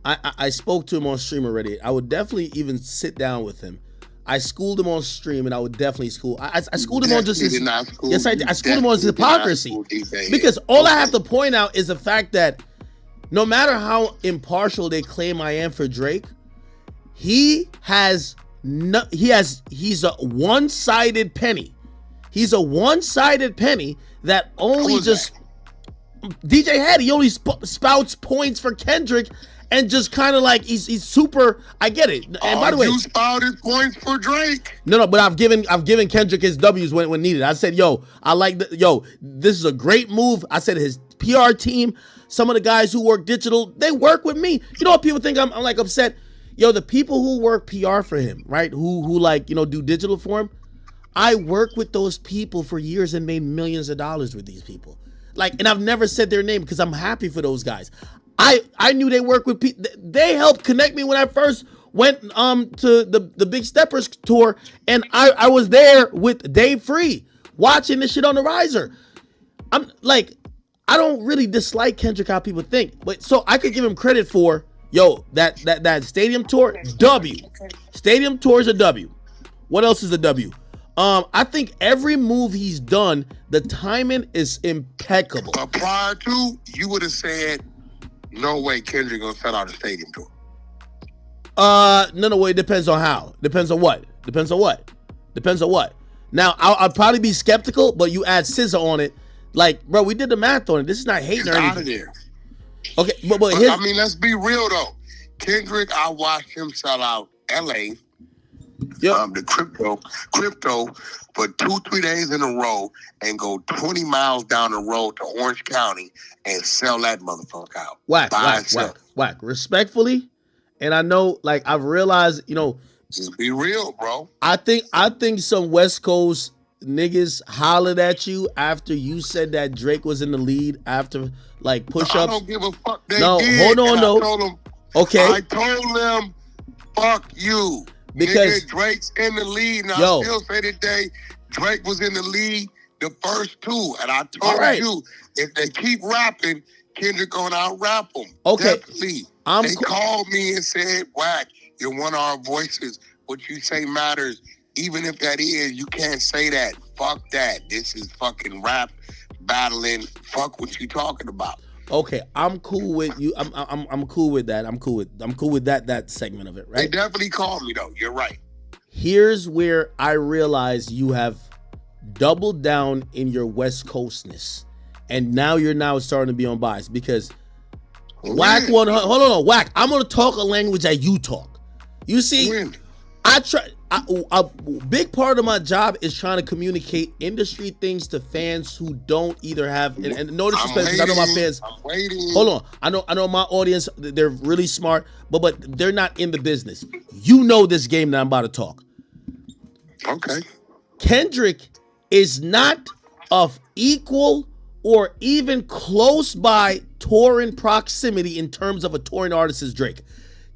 I spoke to him on stream already. I would definitely even sit down with him. I schooled him on stream, and I would definitely school. I schooled him on just his. Yes, I did. I schooled him on his hypocrisy. Because all I have to point out is the fact that no matter how impartial they claim I am for Drake, he's a one-sided penny. He's a one-sided penny that only just DJ Head. He only spouts points for Kendrick. And just kind of like he's super. I get it. And by the way, you spouted points for Drake. No, but I've given Kendrick his W's when needed. I said, this is a great move. I said his PR team, some of the guys who work digital, they work with me. You know what people think? I'm like upset. Yo, the people who work PR for him, right? Who like do digital for him. I worked with those people for years and made millions of dollars with these people. Like, and I've never said their name because I'm happy for those guys. I knew they worked with people. They helped connect me when I first went to the Big Steppers tour, and I was there with Dave Free watching this shit on the riser. I'm like, I don't really dislike Kendrick how people think, but so I could give him credit for that stadium tour. W. Stadium tour is a W. What else is a W? I think every move he's done, the timing is impeccable. Prior to, you would have said, no way Kendrick gonna sell out a stadium tour. No, it depends on how. Depends on what. Now, I'll probably be skeptical, but you add SZA on it. Like, bro, we did the math on it. This is not hating or anything. Out of there. Okay, but I mean, let's be real though. Kendrick, I watched him sell out LA, the crypto for 2-3 days in a row and go 20 miles down the road to Orange County and sell that motherfucker out. Wack. Respectfully, and I know, like, I've realized, just be real, bro. I think some West Coast niggas hollered at you after you said that Drake was in the lead after, like, push-ups. I don't give a fuck. They did. Hold on, I told them, okay. I told them, fuck you. Because nigga, Drake's in the lead, and I still say today, Drake was in the lead the first two. And I told you, if they keep rapping, Kendrick gonna out-rap them. Okay. Definitely. They called me and said, Wack, you're one of our voices. What you say matters. Even if that is, you can't say that. Fuck that. This is fucking rap battling. Fuck what you talking about. Okay, I'm cool with you. I'm cool with that. I'm cool with that segment of it, right? They definitely called me though. You're right. Here's where I realize you have doubled down in your West Coastness, and now you're starting to be unbiased because Wack hold on, Wack. I'm gonna talk a language that you talk. You see, a big part of my job is trying to communicate industry things to fans who don't either have, and no disrespect, because I know my fans. I'm waiting. Hold on, I know my audience. They're really smart, but they're not in the business. You know this game that I'm about to talk. Okay. Kendrick is not of equal or even close by touring proximity in terms of a touring artist as Drake.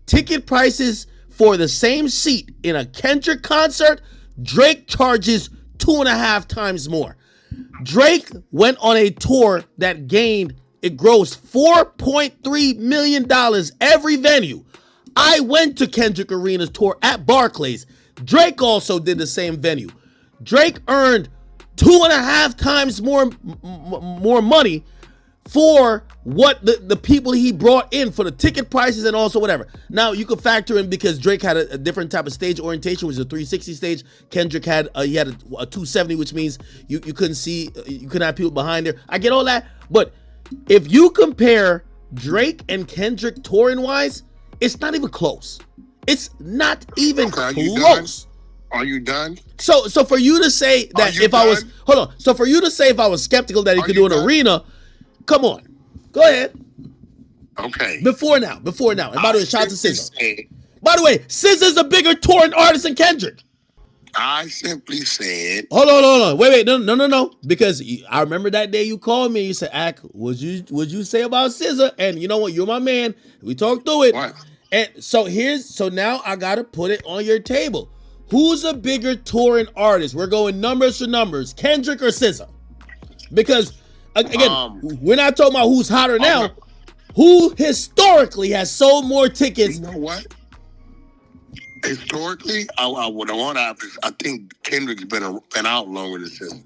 Ticket prices for the same seat in a Kendrick concert, Drake charges 2.5 times more. Drake went on a tour that grossed $4.3 million every venue. I went to Kendrick Arena's tour at Barclays. Drake also did the same venue. Drake earned 2.5 times more money for what the people he brought in for the ticket prices and also whatever. Now you could factor in because Drake had a different type of stage orientation, which is a 360 stage. Kendrick had a 270, which means you couldn't see, you couldn't have people behind there. I get all that, but if you compare Drake and Kendrick touring wise, it's not even close. It's not even close. Are you done? So for you to say that so for you to say if I was skeptical that he could do an arena, come on, go ahead. Okay. Before now. And by the way, shout out to SZA. By the way, SZA's a bigger touring artist than Kendrick. I simply said. Hold on. Wait. No. Because I remember that day you called me and you said, Ak, would you say about SZA? And you know what? You're my man. We talked through it. What? And so now I gotta put it on your table. Who's a bigger touring artist? We're going numbers for numbers. Kendrick or SZA? Because again, we're not talking about who's hotter now. Who historically has sold more tickets? You know what? Historically, I think Kendrick's been out longer than SZA,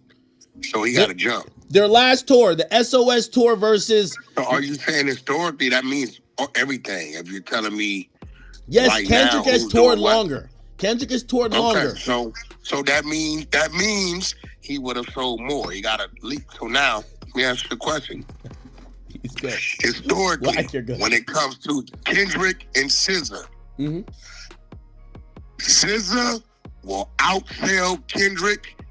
so he got to jump. Their last tour, the SOS tour versus. So are you saying historically? That means everything. If you're telling me, yes, right Kendrick now, has toured longer. Kendrick has toured longer. So that means he would have sold more. He got to leap. So now let me ask you a question. He's good. Historically, when it comes to Kendrick and SZA, SZA will outsell Kendrick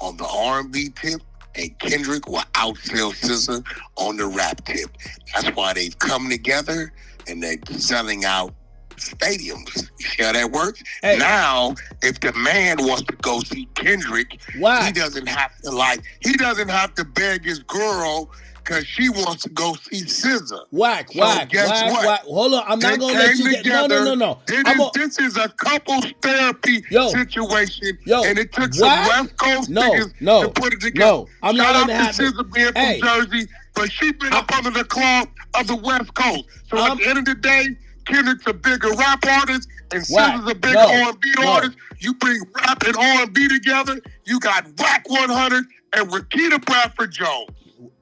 on the R&B tip, and Kendrick will outsell SZA on the rap tip. That's why they've come together and they're selling out stadiums. You see how that works? Hey. Now, if the man wants to go see Kendrick, he doesn't have to beg his girl because she wants to go see SZA. Wack. Hold on, I'm not gonna let you get. No. This is a couples therapy situation, and it took some West Coast niggas to put it together. No, I'm not letting it happen. SZA being from Jersey, but she been up under the claw of the West Coast. So at the end of the day, Kendrick's a bigger rap artist, and SZA's a bigger R&B artist. You bring rap and R&B together, you got Wack 100 and Rakita Bradford Jones.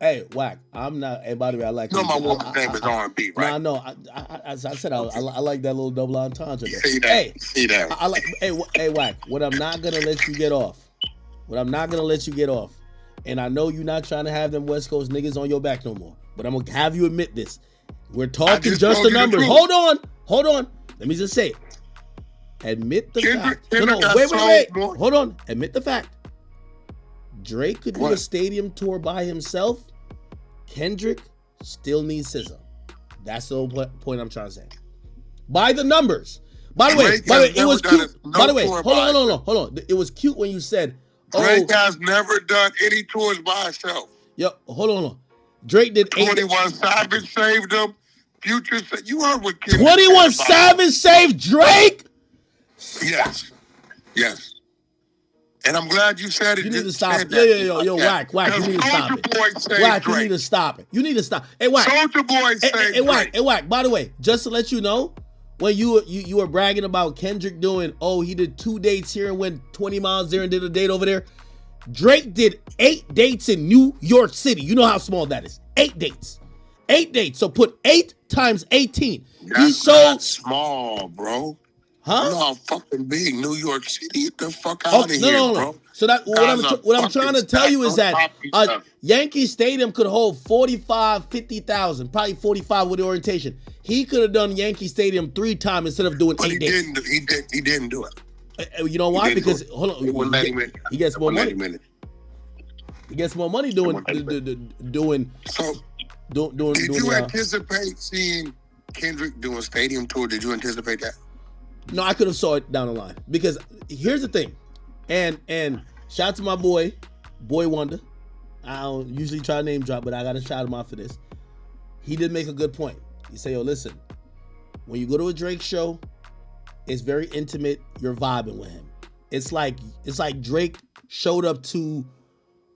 Hey, Wack, I'm not. Hey, by the way, I like. No, my woman's name is R&B, right? No, I said I like that little double entendre. See that? I like. Hey, Wack. What I'm not gonna let you get off. And I know you're not trying to have them West Coast niggas on your back no more. But I'm gonna have you admit this. We're talking just the numbers. Hold on. Let me just say it. Admit the fact. Kendrick No, wait. Hold on. Admit the fact. Drake could do a stadium tour by himself. Kendrick still needs SZA. That's the whole point I'm trying to say. By the numbers. By the way, it was cute. By the way, hold on. It was cute when you said, Drake has never done any tours by himself. Yo, hold on. Drake did 21 Savage saved him. Future said, you heard what Kendrick 21 Savage saved Drake? Yes. And I'm glad you said it. You need to stop it. Yo, Wack, you need to stop it. Wack, you need to stop it. You need to stop. Hey, Wack. Soulja Boy saved Drake. Hey, Wack, by the way, just to let you know, when you were bragging about Kendrick doing, he did 2 dates here and went 20 miles there and did a date over there. Drake did 8 dates in New York City. You know how small that is. 8 dates. 8 dates. So put 8 times 18. That's not small, bro. Huh? You know how fucking big New York City. Get the fuck out of here, bro. So that what I'm trying to tell you is that Yankee Stadium could hold 50,000, probably 45 with the orientation. He could have done Yankee Stadium 3 times instead of doing 8 days. He didn't do it. You know why? Because hold on, he gets more money. He gets more money doing. So, did you anticipate seeing Kendrick doing stadium tour? Did you anticipate that? No, I could have saw it down the line because here's the thing, and shout out to my boy Wonder. I don't usually try to name drop, but I gotta shout him out for this. He did make a good point. He said, "Yo, listen, when you go to a Drake show, it's very intimate. You're vibing with him. It's like Drake showed up to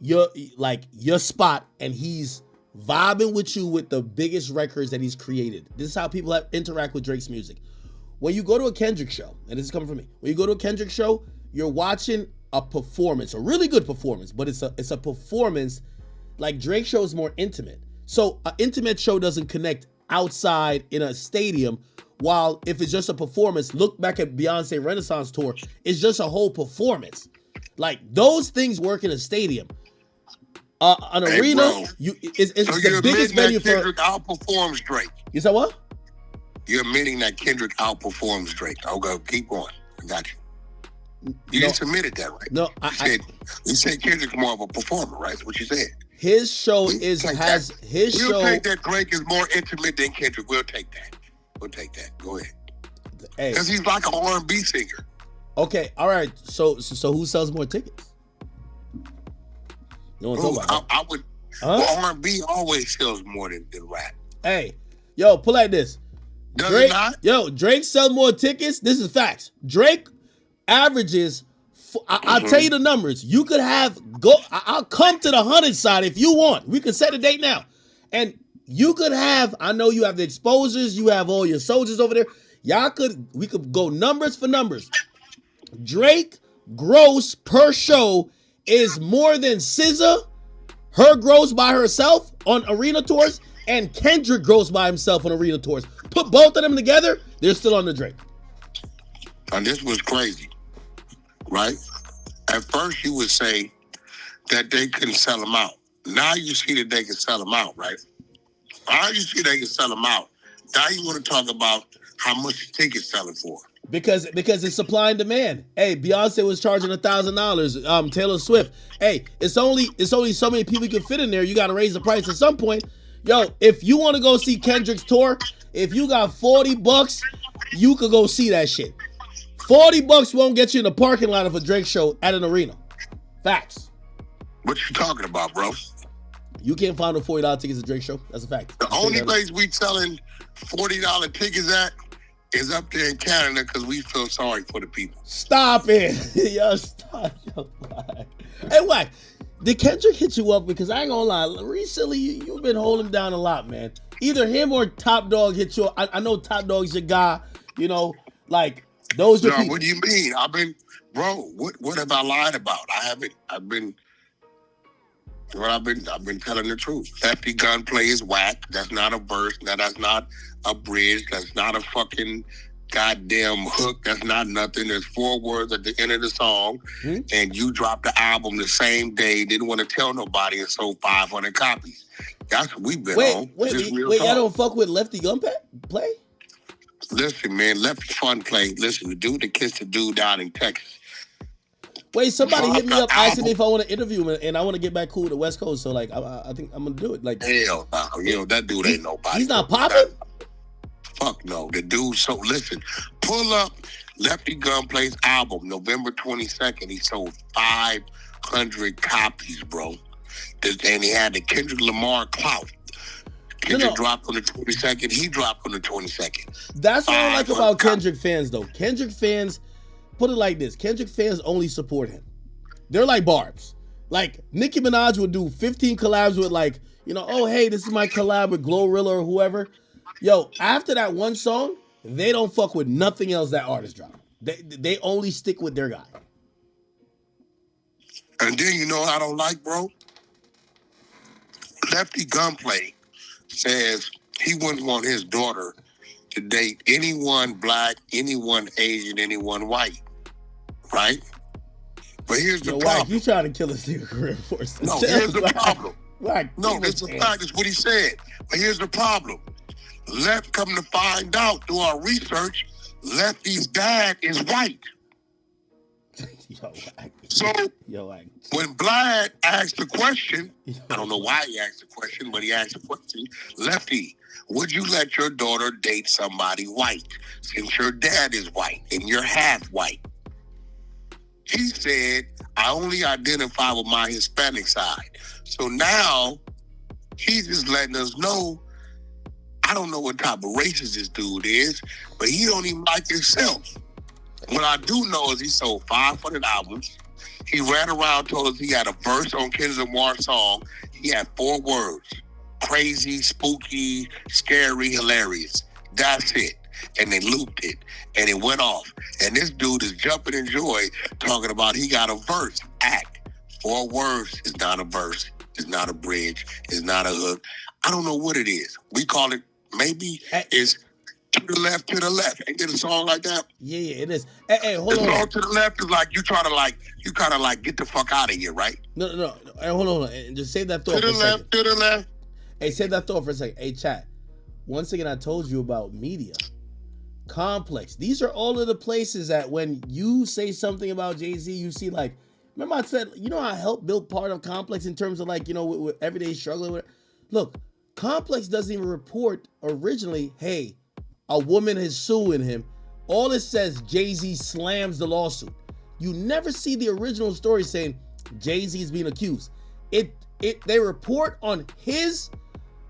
your spot and he's vibing with you with the biggest records that he's created. This is how people interact with Drake's music. When you go to a Kendrick show, and this is coming from me, when you go to a Kendrick show, you're watching a performance, a really good performance, but it's a performance. Like Drake show is more intimate. So an intimate show doesn't connect outside in a stadium, while if it's just a performance, look back at Beyonce Renaissance Tour, it's just a whole performance. Like those things work in a stadium. An arena, bro, it's the biggest venue for. Kendrick outperforms Drake. You said what? You're admitting that Kendrick outperforms Drake. Okay, keep going. I got you. You just admitted that, right? No, you said Kendrick's more of a performer, right? That's what you said. His show We'll take that Drake is more intimate than Kendrick. We'll take that. Go ahead. Because he's like an R&B singer. Okay, all right. So who sells more tickets? No one talking about that. I would. Well, R&B always sells more than rap. Hey, yo, pull like this. Does it not? Yo, Drake sells more tickets. This is facts. Drake averages. I'll tell you the numbers. You could I'll come to the 100 side if you want. We can set a date now, and you could have. I know you have the exposures. You have all your soldiers over there. We could go numbers for numbers. Drake gross per show is more than SZA, her gross by herself on arena tours, and Kendrick gross by himself on arena tours. Put both of them together, they're still on the Drake. And this was crazy, right? At first you would say that they couldn't sell them out. Now you see that they can sell them out, right? Now you see they can sell them out. Now you want to talk about how much the ticket's selling for. Because it's supply and demand. Hey, Beyonce was charging $1,000. Taylor Swift. Hey, it's only so many people you can fit in there. You got to raise the price at some point. Yo, if you want to go see Kendrick's tour, if you got $40, you could go see that shit. $40 won't get you in the parking lot of a Drake show at an arena. Facts. What you talking about, bro? You can't find no $40 tickets at Drake show. That's a fact. The only place we selling $40 tickets at is up there in Canada because we feel sorry for the people. Stop it. Yo, stop. Yo, Wack. Hey, Wack, did Kendrick hit you up? Because I ain't gonna lie, recently you've been holding him down a lot, man. Either him or Top Dog hit you up. I know Top Dog's your guy, you know, like those are people. What do you mean? What have I lied about? I've been telling the truth. Hefty gunplay is whack. That's not a verse. That's not a bridge. That's not a fucking goddamn hook. That's not nothing. There's 4 words at the end of the song, and you dropped the album the same day. Didn't want to tell nobody and sold 500 copies. That's what we've been on. Wait, y'all don't fuck with Lefty Gunplay? Listen, man, Lefty Fun play. Listen, the dude that kissed the dude down in Texas. Wait, somebody hit me up asking if I want to interview him, and I want to get back cool with the West Coast. So like, I think I'm gonna do it. Like, hell no, that dude ain't nobody. He's not popping. Fuck no, the dude. So listen, pull up Lefty Gunplay's album, November 22nd. He sold 500 copies, bro. And he had the Kendrick Lamar clout. Kendrick dropped on the 22nd. He dropped on the 22nd. That's what I like about Kendrick fans, though. Kendrick fans, put it like this: Kendrick fans only support him. They're like Barbs. Like Nicki Minaj would do 15 collabs with, like, oh hey, this is my collab with Glorilla or whoever. Yo, after that one song, they don't fuck with nothing else that artist dropped. They only stick with their guy. And then I don't like, bro? Lefty Gunplay says he wouldn't want his daughter to date anyone black, anyone Asian, anyone white. Right? But here's the problem. Wack, you trying to kill his nigga career for us. No, here's the problem. Wack, no, it's a fact. It's what he said. But here's the problem. Left come to find out through our research, Lefty's dad is white. So when Blad asked the question, I don't know why he asked the question, but he asked the question, Lefty, would you let your daughter date somebody white since your dad is white and you're half white? He said, I only identify with my Hispanic side. So now he's just letting us know, I don't know what type of racist this dude is, but he don't even like himself. What I do know is he sold 500 albums. He ran around, told us he had a verse on Kendrick Lamar's song. He had 4 words: crazy, spooky, scary, hilarious. That's it. And they looped it, and it went off. And this dude is jumping in joy, talking about he got a verse. 4 words is not a verse. It's not a bridge. It's not a hook. I don't know what it is. We call it, maybe it's to the left, to the left. Ain't there a song like that? Yeah, it is. Hey, hold on. The song to the left is like you kind of like get the fuck out of here, right? No. Hey, hold on. And just save that thought to the left, to the left. Hey, save that thought for a second. Hey, chat. Once again, I told you about media. Complex. These are all of the places that when you say something about Jay-Z, you see, like, remember I said, I helped build part of Complex in terms of, like, with everyday struggling with it. Look, Complex doesn't even report originally, hey, a woman is suing him. All it says, Jay-Z slams the lawsuit. You never see the original story saying Jay-Z is being accused. They report on his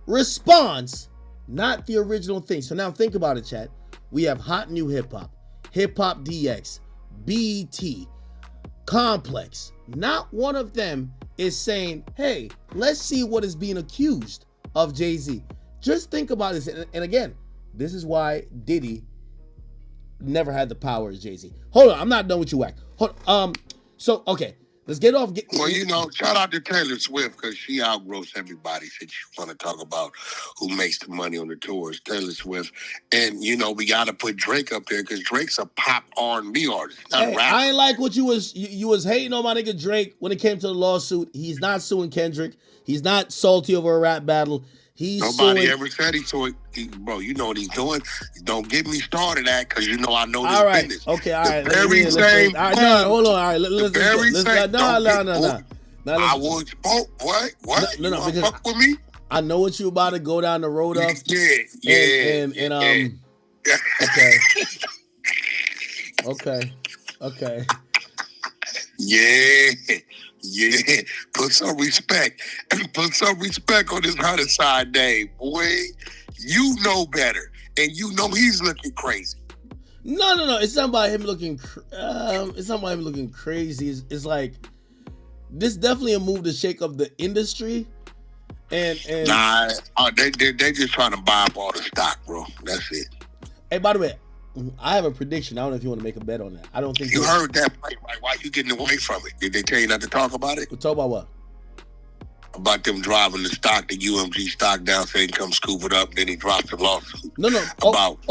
response, not the original thing. So now think about it, chat. We have Hot New Hip Hop, Hip Hop DX, BET, Complex. Not one of them is saying, hey, let's see what is being accused of Jay-Z. Just think about this. And again, this is why Diddy never had the power as Jay-Z. Hold on, I'm not done with you, Wack. So, okay, let's get off. Well, shout out to Taylor Swift because she outgrows everybody since you want to talk about who makes the money on the tours. Taylor Swift. And, we got to put Drake up there because Drake's a pop R&B artist, not a rapper. I ain't like what you was hating on my nigga Drake when it came to the lawsuit. He's not suing Kendrick. He's not salty over a rap battle. Nobody ever said he saw it. Bro, you know what he's doing. Don't get me started at because I know this business. Okay, all right. Very same. All right, no, hold on. All right, let's no. I would spoke. What? No, because fuck with me? I know what you about to go down the road of. Yeah. Okay. Yeah. Put some respect. Put some respect on this Hunterside name, boy. You know better, and you know he's looking crazy. No. It's not about him looking. It's not about him looking crazy. It's like this definitely a move to shake up the industry. And they just trying to buy up all the stock, bro. That's it. Hey, by the way, I have a prediction. I don't know if you want to make a bet on that. I don't think you heard that, right? Why you getting away from it? Did they tell you not to talk about it? Talk about what? About them driving the stock, the UMG stock down, saying come scoop it up. Then he dropped the lawsuit. No.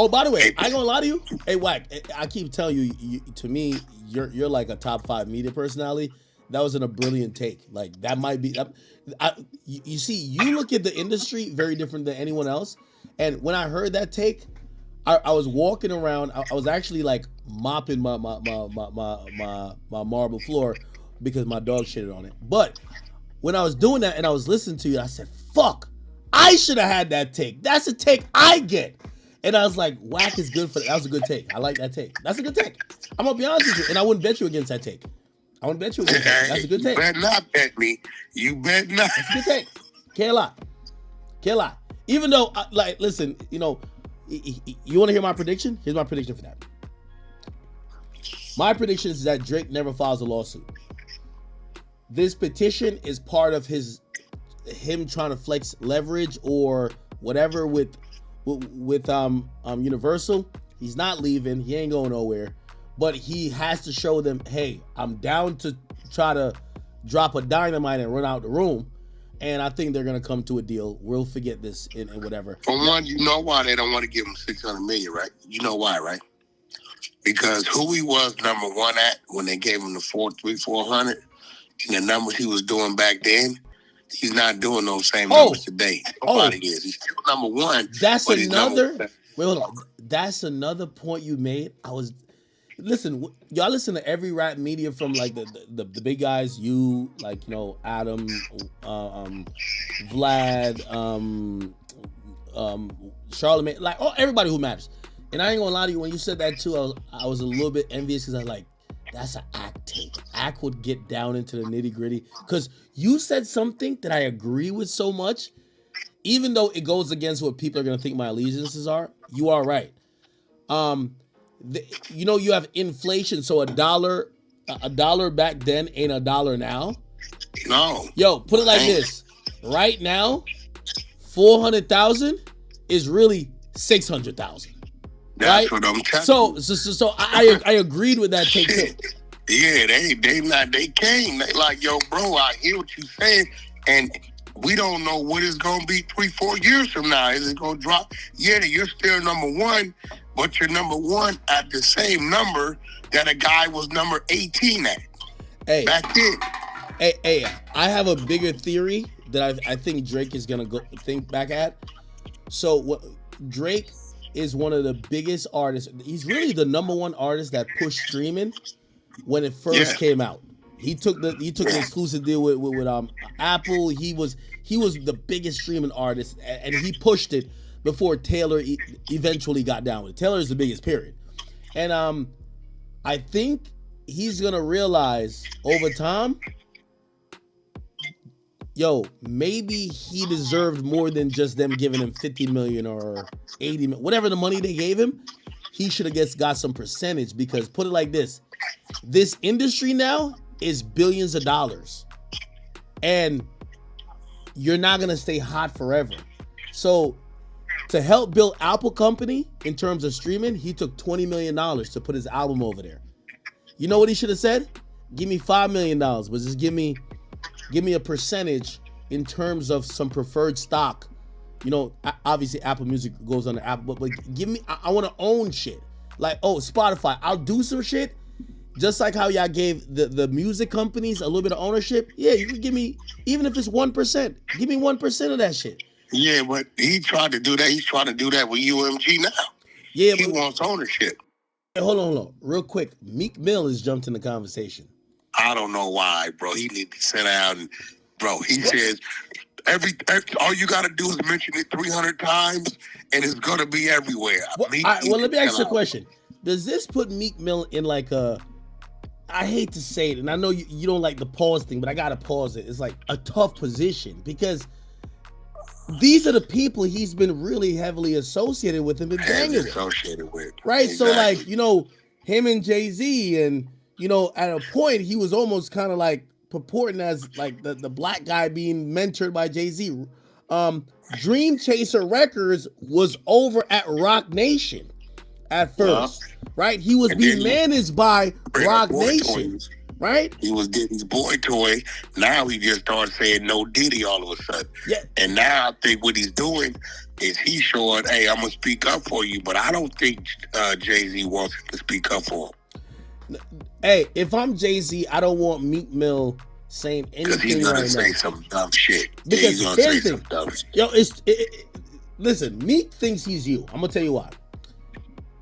By the way, I ain't gonna lie to you. Hey, Wack, I keep telling you, to me, you're like a top 5 media personality. That wasn't a brilliant take. Like that might be. You see, you look at the industry very different than anyone else. And when I heard that take, I was walking around. I was actually like mopping my marble floor because my dog shitted on it. But when I was doing that and I was listening to you, I said, fuck, I should have had that take. That's a take I get. And I was like, Wack is good for that. That was a good take. I like that take. That's a good take. I'm going to be honest with you. And I wouldn't bet you against that take. I wouldn't bet you against that. That's a good take. You better not bet me. You bet not. That's a good take. Can't lie. Can't lie. Even though, like, listen, you know, you want to hear my prediction? Here's my prediction for that. My prediction is that Drake never files a lawsuit. This petition is part of him trying to flex leverage or whatever with Universal. He's not leaving. He ain't going nowhere. But he has to show them, hey, I'm down to try to drop a dynamite and run out the room. And I think they're going to come to a deal. We'll forget this and whatever. For one, you know why they don't want to give him $600 million, right? You know why, right? Because who he was number one at when they gave him the 400 and the numbers he was doing back then, he's not doing those same numbers today. Nobody is. He's still number one. That's another. Wait, hold on. That's another point you made. Listen, y'all listen to every rap media from like the big guys, you, like, you know, Adam, Vlad, Charlemagne, like everybody who matters. And I ain't gonna lie to you, when you said that too, I was a little bit envious because I was like, that's an Act take. Act would get down into the nitty gritty because you said something that I agree with so much, even though it goes against what people are gonna think my allegiances are. You are right. You know, you have inflation, so a dollar back then ain't a dollar now. No. Yo, put it like this. Right now, 400,000 is really 600,000. That's right? What I'm telling you. So I agreed with that take too. Yeah, they came. They like, yo, bro, I hear what you saying, and we don't know what it's gonna be 3-4 years from now. Is it gonna drop? Yeah, you're still number one, but you're number one at the same number that a guy was number 18 at. Hey, back then. Hey, I have a bigger theory that I think Drake is gonna go think back at. So Drake is one of the biggest artists. He's really the number one artist that pushed streaming when it first came out. He took an exclusive deal with Apple. He was the biggest streaming artist, and he pushed it before Taylor eventually got down with it. Taylor is the biggest, period. And I think he's gonna realize over time, yo, maybe he deserved more than just them giving him 50 million or 80 million, whatever the money they gave him. He should have got some percentage, because put it like this industry now is billions of dollars, and you're not gonna stay hot forever. So to help build Apple company in terms of streaming, he took $20 million to put his album over there. You know what he should have said? Give me $5 million, but just give me a percentage in terms of some preferred stock. You know, obviously Apple Music goes under Apple, but give me, I want to own shit. Like, oh, Spotify, I'll do some shit. Just like how y'all gave the music companies a little bit of ownership. Yeah, you can give me, even if it's 1%, give me 1% of that shit. Yeah, but he tried to do that. He's trying to do that with UMG now. Yeah, he wants ownership. Hey, hold on. Real quick. Meek Mill has jumped in the conversation. I don't know why, bro. He needs to sit down and, bro, he says, all you got to do is mention it 300 times, and it's going to be everywhere. Well, let me ask you a question. Does this put Meek Mill in like a, I hate to say it, and I know you don't like the pause thing, but I got to pause it. It's like a tough position, because these are the people he's been really heavily associated with and been banging with. Associated with. Right? Exactly. So, like, you know, him and Jay-Z, and, you know, at a point, he was almost kind of like purporting as like the black guy being mentored by Jay-Z. Dream Chaser Records was over at Rock Nation at first, right? He was being managed by Rock Nation, right? He was Diddy's boy toy. Now he just started saying no Diddy all of a sudden. Yeah. And now I think what he's doing is he's showing, hey, I'm going to speak up for you. But I don't think Jay-Z wants him to speak up for him. Hey, if I'm Jay-Z, I don't want Meek Mill saying anything he's gonna right say now. Some dumb shit. Because he's gonna say some dumb shit. Yo, listen, Meek thinks he's you. I'm gonna tell you why.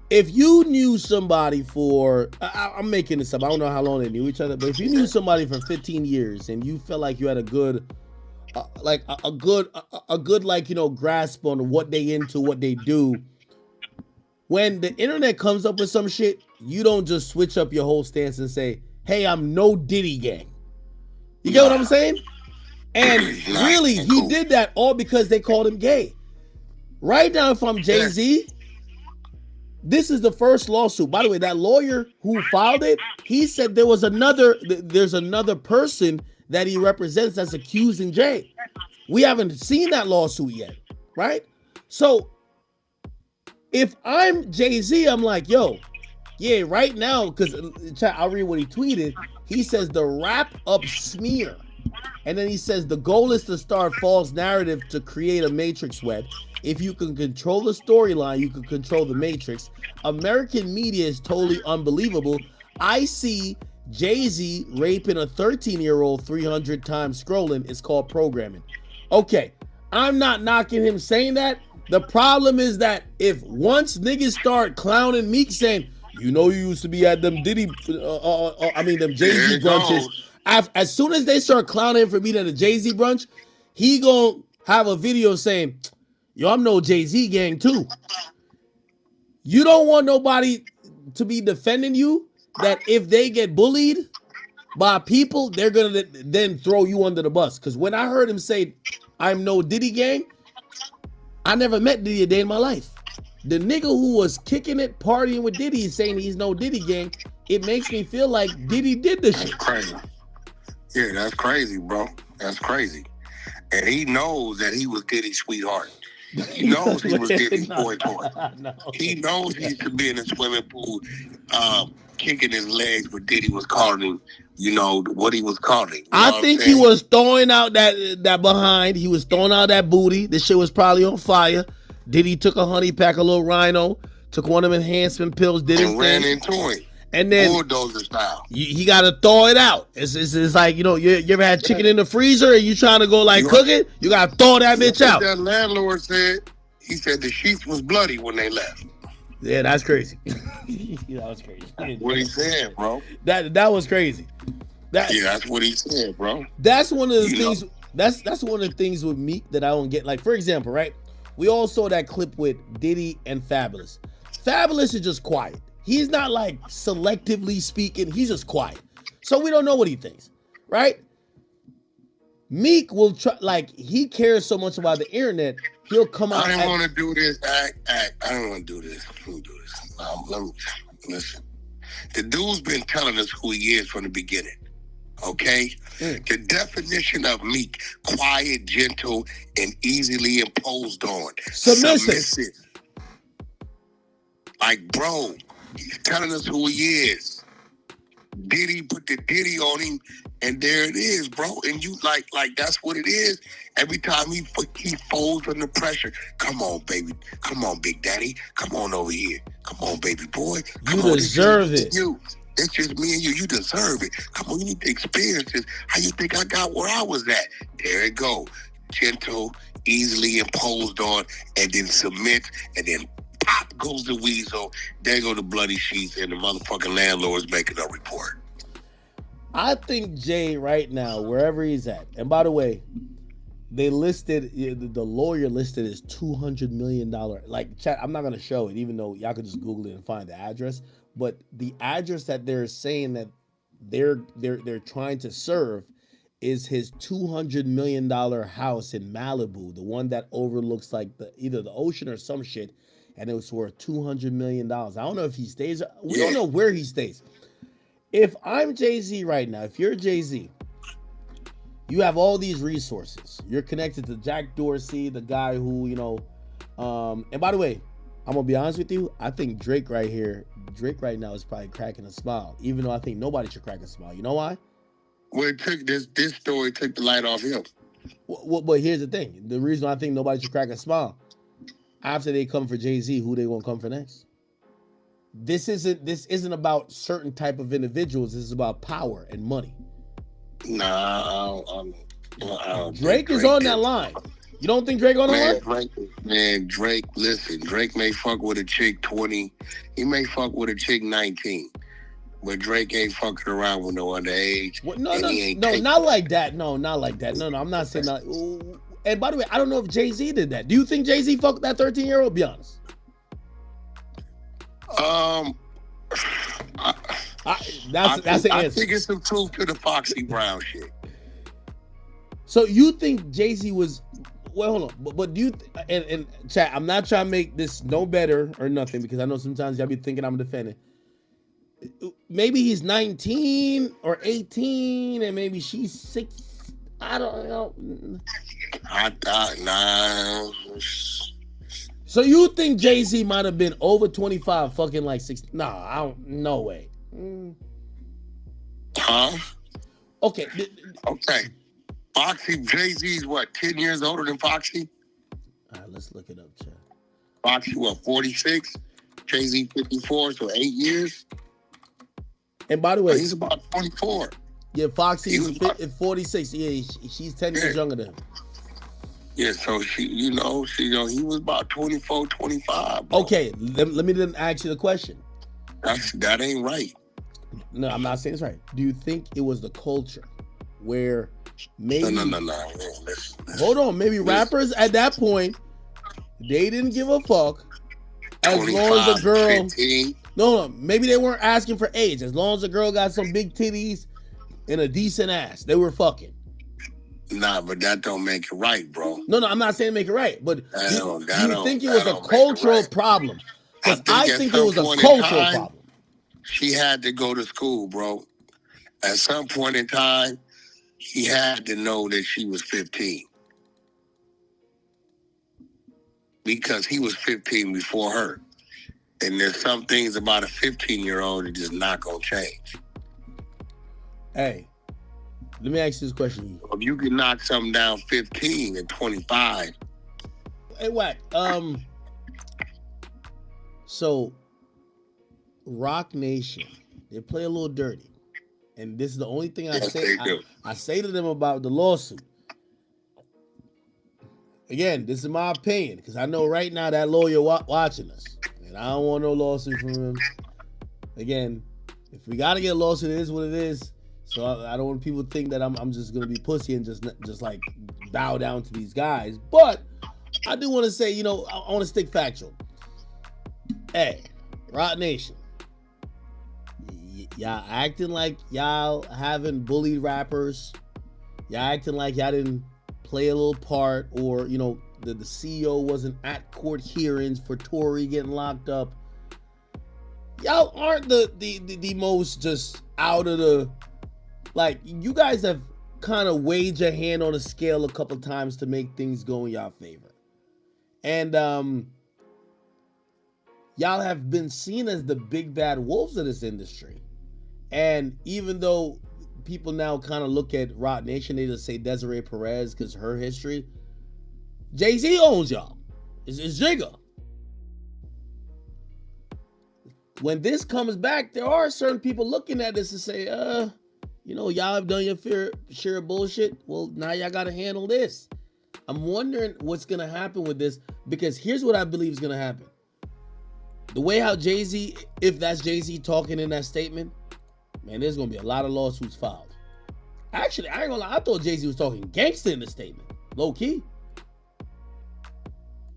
if you knew somebody for, I'm making this up. I don't know how long they knew each other, but if you knew somebody for 15 years and you felt like you had a good, a good like, you know, grasp on what they into, what they do. When the internet comes up with some shit, you don't just switch up your whole stance and say, "Hey, I'm no Diddy gang." You get what I'm saying? And really, he did that all because they called him gay. Right now, if I'm Jay-Z, this is the first lawsuit. By the way, that lawyer who filed it, he said there's another person that he represents that's accusing Jay. We haven't seen that lawsuit yet, right? So if I'm Jay-Z, I'm like, yo, yeah, right now, because I'll read what he tweeted. He says the wrap-up smear. And then he says the goal is to start false narrative to create a matrix web. If you can control the storyline, you can control the matrix. American media is totally unbelievable. I see Jay-Z raping a 13-year-old 300 times scrolling. It's called programming. Okay, I'm not knocking him saying that. The problem is that if once niggas start clowning Meek saying, you know, you used to be at them Diddy, them Jay-Z brunches. As soon as they start clowning him for being at a Jay-Z brunch, he gonna have a video saying, yo, I'm no Jay-Z gang too. You don't want nobody to be defending you that if they get bullied by people, they're gonna then throw you under the bus. Because when I heard him say, I'm no Diddy gang, I never met Diddy a day in my life. The nigga who was kicking it, partying with Diddy, is saying he's no Diddy gang. It makes me feel like Diddy did this shit. That's crazy. Yeah, that's crazy, bro. That's crazy. And he knows that he was Diddy's sweetheart. He knows he was Diddy's boy toy. No. He knows he used to be in a swimming pool, kicking his legs, but Diddy was calling him, you know, what he was calling. I think he was throwing out that behind. He was throwing out that booty. This shit was probably on fire. Diddy took a honey pack, a little Rhino, took one of them enhancement pills, did his thing. Ran into him. And then bulldozer style. He got to thaw it out. It's like, you know, you ever had chicken in the freezer and you trying to go like cook it? You got to thaw that bitch out. That landlord said, he said the sheets was bloody when they left. Yeah, that's crazy. That was crazy. That's what he said, bro. That was crazy. That's what he said, bro. That's one of the things. That's one of the things with Meek that I don't get. Like, for example, right? We all saw that clip with Diddy and Fabulous. Fabulous is just quiet. He's not like selectively speaking. He's just quiet. So we don't know what he thinks, right? Meek will try, like, he cares so much about the internet, he'll come out. I didn't want to do this. I don't want to do this. Let me do this. Listen. The dude's been telling us who he is from the beginning. Okay? The definition of Meek, quiet, gentle, and easily imposed on. Submissive. Like, bro, he's telling us who he is. Diddy put the Diddy on him, and there it is, bro. And you like that's what it is. Every time he folds under pressure. Come on, baby. Come on, Big Daddy. Come on over here. Come on, baby boy. Come on, deserve it. It's just me and you. You deserve it. Come on, you need to experience this. How you think I got where I was at? There it go. Gentle, easily imposed on, and then submit, and then pop goes the weasel. There go the bloody sheets, and the motherfucking landlord's making a report. I think Jay right now, wherever he's at, and by the way, they listed, the lawyer listed as $200 million. Like, chat, I'm not going to show it, even though y'all could just Google it and find the address. But the address that they're saying that they're trying to serve is his $200 million house in Malibu, the one that overlooks like either the ocean or some shit, and it was worth $200 million. I don't know if he stays. We don't know where he stays. If I'm Jay-Z right now, if you're Jay-Z, you have all these resources. You're connected to Jack Dorsey, the guy who, you know, and by the way, I'm going to be honest with you. I think Drake right now is probably cracking a smile, even though I think nobody should crack a smile. You know why? Well, it took this story took the light off him. But here's the thing. The reason I think nobody should crack a smile, after they come for Jay-Z, who they going to come for next? This isn't about certain type of individuals. This is about power and money. Nah, Drake is on that line. You don't think Drake on the line? Drake, listen, Drake may fuck with a chick 20. He may fuck with a chick 19. But Drake ain't fucking around with no underage. No, not like that. No, not like that. No, I'm not saying that. And by the way, I don't know if Jay-Z did that. Do you think Jay-Z fucked that 13-year-old? Be honest. That's the answer. I think it's some truth to the Foxy Brown shit. So you think Jay-Z was? Well, hold on, but do you? And chat, I'm not trying to make this no better or nothing because I know sometimes y'all be thinking I'm defending. Maybe he's 19 or 18, and maybe she's 6. I don't know. I thought, nah. So you think Jay-Z might have been over 25, fucking like 6? Nah, I don't. No way. Huh? Okay. Okay. Foxy, Jay-Z's what? 10 years older than Foxy? All right, let's look it up, chat. Foxy, what? 46. Jay-Z 54, so 8 years. And by the way, he's about 24. Yeah, Foxy is 46. Yeah, she's 10 years younger than him. Yeah, so he was about 24, 25. Bro. Okay, let me then ask you the question. That ain't right. No, I'm not saying it's right. Do you think it was the culture where maybe... No. Listen. Hold on, maybe rappers at that point, they didn't give a fuck as long as a girl... 15. No, maybe they weren't asking for age. As long as a girl got some big titties and a decent ass, they were fucking. Nah, but that don't make it right, bro. No, I'm not saying make it right, but do you think it was a cultural problem? Because I think it was a cultural problem. She had to go to school, bro. At some point in time, he had to know that she was 15. Because he was 15 before her. And there's some things about a 15-year-old that just not gonna change. Hey, let me ask you this question. If you can knock something down 15 and 25. Hey, Wack. So, Rock Nation, they play a little dirty. And this is the only thing I say to them about the lawsuit. Again, this is my opinion, because I know right now that lawyer watching us. And I don't want no lawsuit from him. Again, if we got to get a lawsuit, it is what it is. So I don't want people to think that I'm just going to be pussy and just like bow down to these guys. But I do want to say, I want to stick factual. Hey, Rock Nation. Y'all acting like y'all haven't bullied rappers. Y'all acting like y'all didn't play a little part, or, the CEO wasn't at court hearings for Tory getting locked up. Y'all aren't the most just out of the... Like, you guys have kind of weighed your hand on a scale a couple times to make things go in y'all favor. And y'all have been seen as the big bad wolves of this industry. And even though people now kind of look at Rock Nation, they just say Desiree Perez because her history. Jay-Z owns y'all. It's Jigga. When this comes back, there are certain people looking at this and say, y'all have done your share of bullshit. Well, now y'all got to handle this. I'm wondering what's going to happen with this, because here's what I believe is going to happen. The way how Jay-Z, if that's Jay-Z talking in that statement, man, there's going to be a lot of lawsuits filed. Actually, I ain't gonna lie, I thought Jay-Z was talking gangster in the statement. Low key.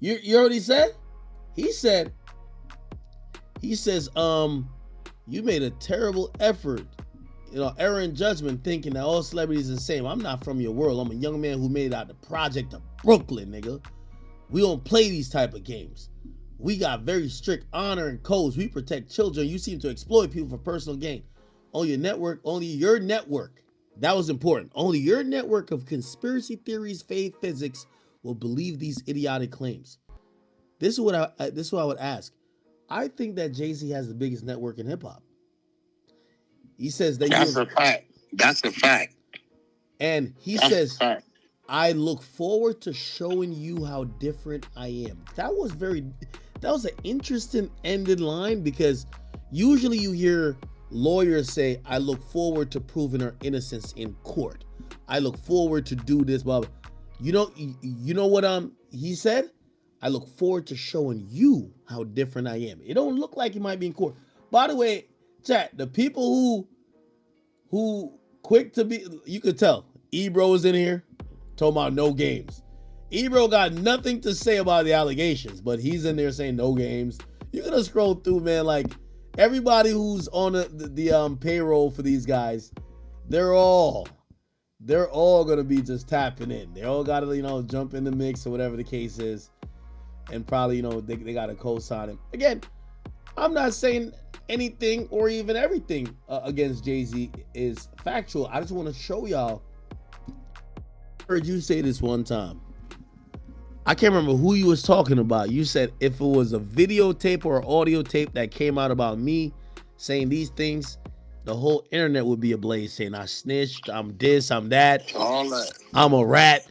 You heard what he said? He says, you made a terrible effort, error in judgment, thinking that all celebrities are the same. I'm not from your world. I'm a young man who made it out the project of Brooklyn, nigga. We don't play these type of games. We got very strict honor and codes. We protect children. You seem to exploit people for personal gain. On your network, only your network. That was important. Only your network of conspiracy theories, faith, physics will believe these idiotic claims. This is what I would ask. I think that Jay-Z has the biggest network in hip hop. He says that that's a fact. That's a fact. And he says, I look forward to showing you how different I am. That was an interesting ended line, because usually you hear lawyers say, I look forward to proving her innocence in court. I look forward to do this, blah, blah. You know what he said? I look forward to showing you how different I am. It don't look like he might be in court. By the way, chat, the people who quick to be, you could tell. Ebro is in here talking about no games. Ebro got nothing to say about the allegations, but he's in there saying no games. You're gonna scroll through, man, like everybody who's on the payroll for these guys, they're all gonna be just tapping in. They all gotta, jump in the mix or whatever the case is. And probably, they gotta co-sign him. Again, I'm not saying anything or even everything against Jay-Z is factual. I just want to show y'all. I heard you say this one time. I can't remember who you was talking about. You said if it was a videotape or an audio tape that came out about me saying these things, the whole internet would be ablaze saying I snitched, I'm this, I'm that, all that. I'm a rat.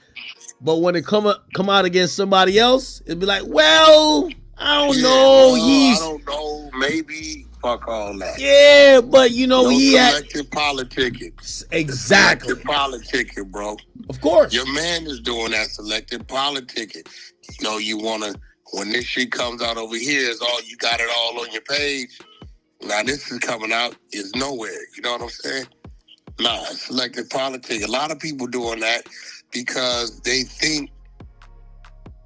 But when it come out against somebody else, it'd be like, well, I don't know. I don't know. Maybe fuck all that. Yeah, but he had selective politicking. Exactly. Selective politicking, bro. Of course. Your man is doing that selective politicking. You wanna when this shit comes out over here, is all you got it all on your page. Now this is coming out is nowhere. You know what I'm saying? Nah, selective politicking. A lot of people doing that because they think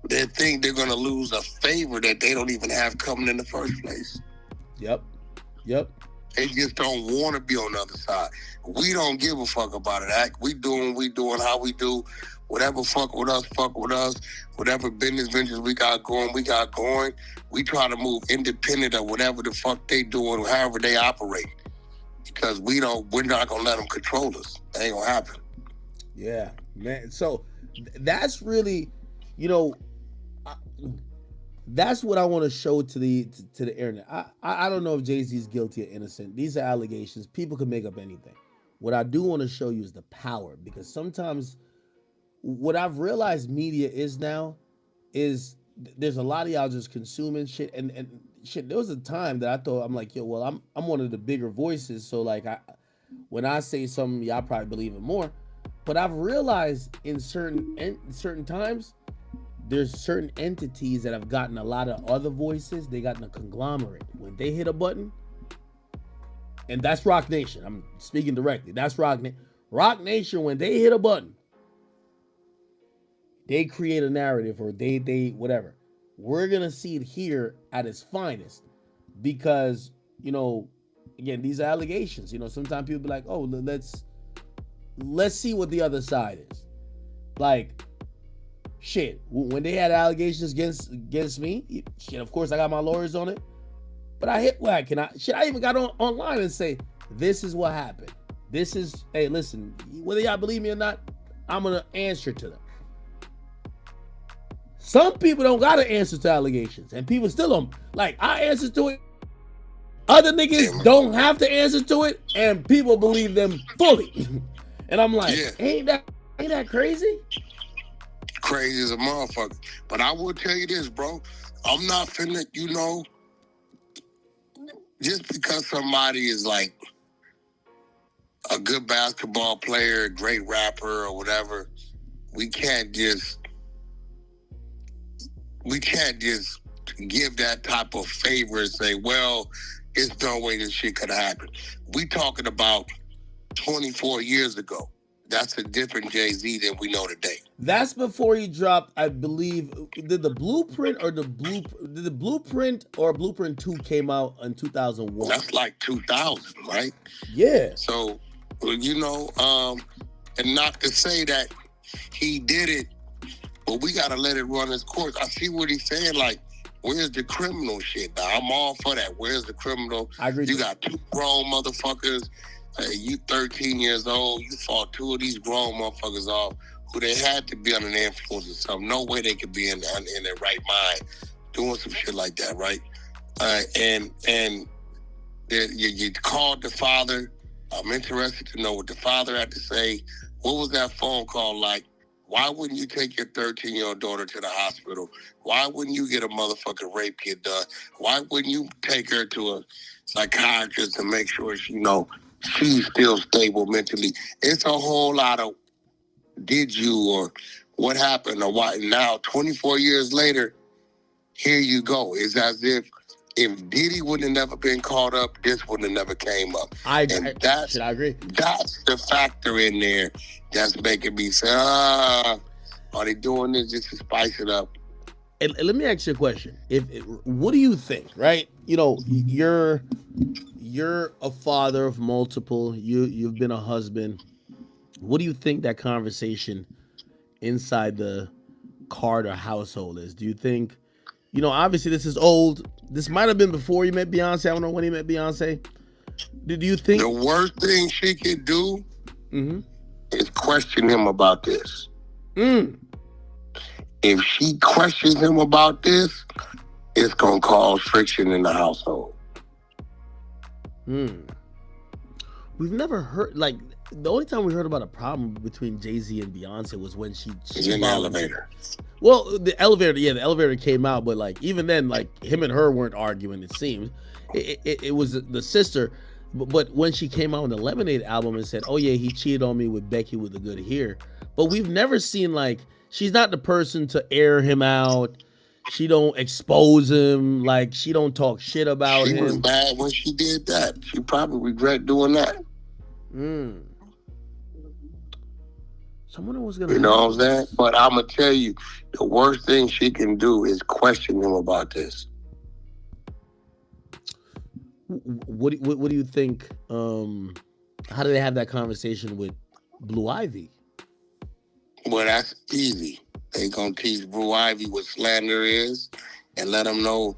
they're gonna lose a favor that they don't even have coming in the first place. Yep. They just don't want to be on the other side. We don't give a fuck about it. We doing how we do. Whatever fuck with us. Whatever business ventures we got going. We try to move independent of whatever the fuck they doing, however they operate. Because we're not gonna let them control us. That ain't gonna happen. Yeah, man. So that's really, that's what I want to show to the internet. I don't know if Jay-Z's guilty or innocent. These are allegations. People can make up anything. What I do want to show you is the power, because sometimes what I've realized media is now is there's a lot of y'all just consuming shit and shit. There was a time that I thought, I'm like, yo, well, I'm one of the bigger voices, so like when I say something, y'all probably believe it more. But I've realized in certain times, there's certain entities that have gotten a lot of other voices. They got in a conglomerate. When they hit a button, and that's Rock Nation. I'm speaking directly. That's Rock Nation. Rock Nation, when they hit a button, they create a narrative, or they whatever. We're gonna see it here at its finest, because again, these are allegations. Sometimes people be like, oh, let's see what the other side is. Like, shit, when they had allegations against me, shit, of course I got my lawyers on it, but I hit Wack, and I even got online and say, this is what happened. This is, hey, listen, whether y'all believe me or not, I'm gonna answer to them. Some people don't gotta answer to allegations, and people still don't. Like, I answer to it. Other niggas don't have to answer to it, and people believe them fully. And I'm like, ain't that crazy? Crazy as a motherfucker. But I will tell you this, bro. I'm not finna, just because somebody is like a good basketball player, a great rapper or whatever, we can't just give that type of favor and say, well, it's no way this shit could have happened. We talking about 24 years ago. That's a different Jay-Z than we know today. That's before he dropped, I believe, did the Blueprint or Blueprint 2 came out in 2001? That's like 2000, right? Yeah. So, and not to say that he did it, but we got to let it run its course. I see what he's saying, like, where's the criminal shit? Now, I'm all for that. Where's the criminal? I agree. You got two grown motherfuckers. You 13 years old. You fought two of these grown motherfuckers off who they had to be under the influence of something. No way they could be in their right mind doing some shit like that, right? And you called the father. I'm interested to know what the father had to say. What was that phone call like? Why wouldn't you take your 13-year-old daughter to the hospital? Why wouldn't you get a motherfucking rape kit done? Why wouldn't you take her to a psychiatrist to make sure she's still stable mentally? It's a whole lot of did you or what happened or why now 24 years later, here you go. It's as if Diddy wouldn't have never been caught up, this wouldn't have never came up. I agree. That's the factor in there that's making me say, are they doing this just to spice it up? And let me ask you a question. What do you think, right? You know, you're a father of multiple, you've been a husband. What do you think that conversation inside the Carter household is? Do you think, you know, obviously this is old. This might have been before you met Beyonce. I don't know when he met Beyonce. Do you think the worst thing she could do is question him about this? If she questions him about this, it's gonna cause friction in the household. We've never heard, like, the only time we heard about a problem between Jay-Z and Beyonce was when she in the elevator. Well, the elevator came out, but like even then, like him and her weren't arguing. It seemed it was the sister, but when she came out on the Lemonade album and said, "Oh yeah, he cheated on me with Becky with the good hair," but we've never seen, like, she's not the person to air him out. She don't expose him. Like, she don't talk shit about him. She was bad when she did that. She probably regret doing that. Someone was gonna. You know what I'm saying? But I'm gonna tell you, the worst thing she can do is question him about this. What do you think? How do they have that conversation with Blue Ivy? Well, that's easy. They gonna teach Blue Ivy what slander is, and let them know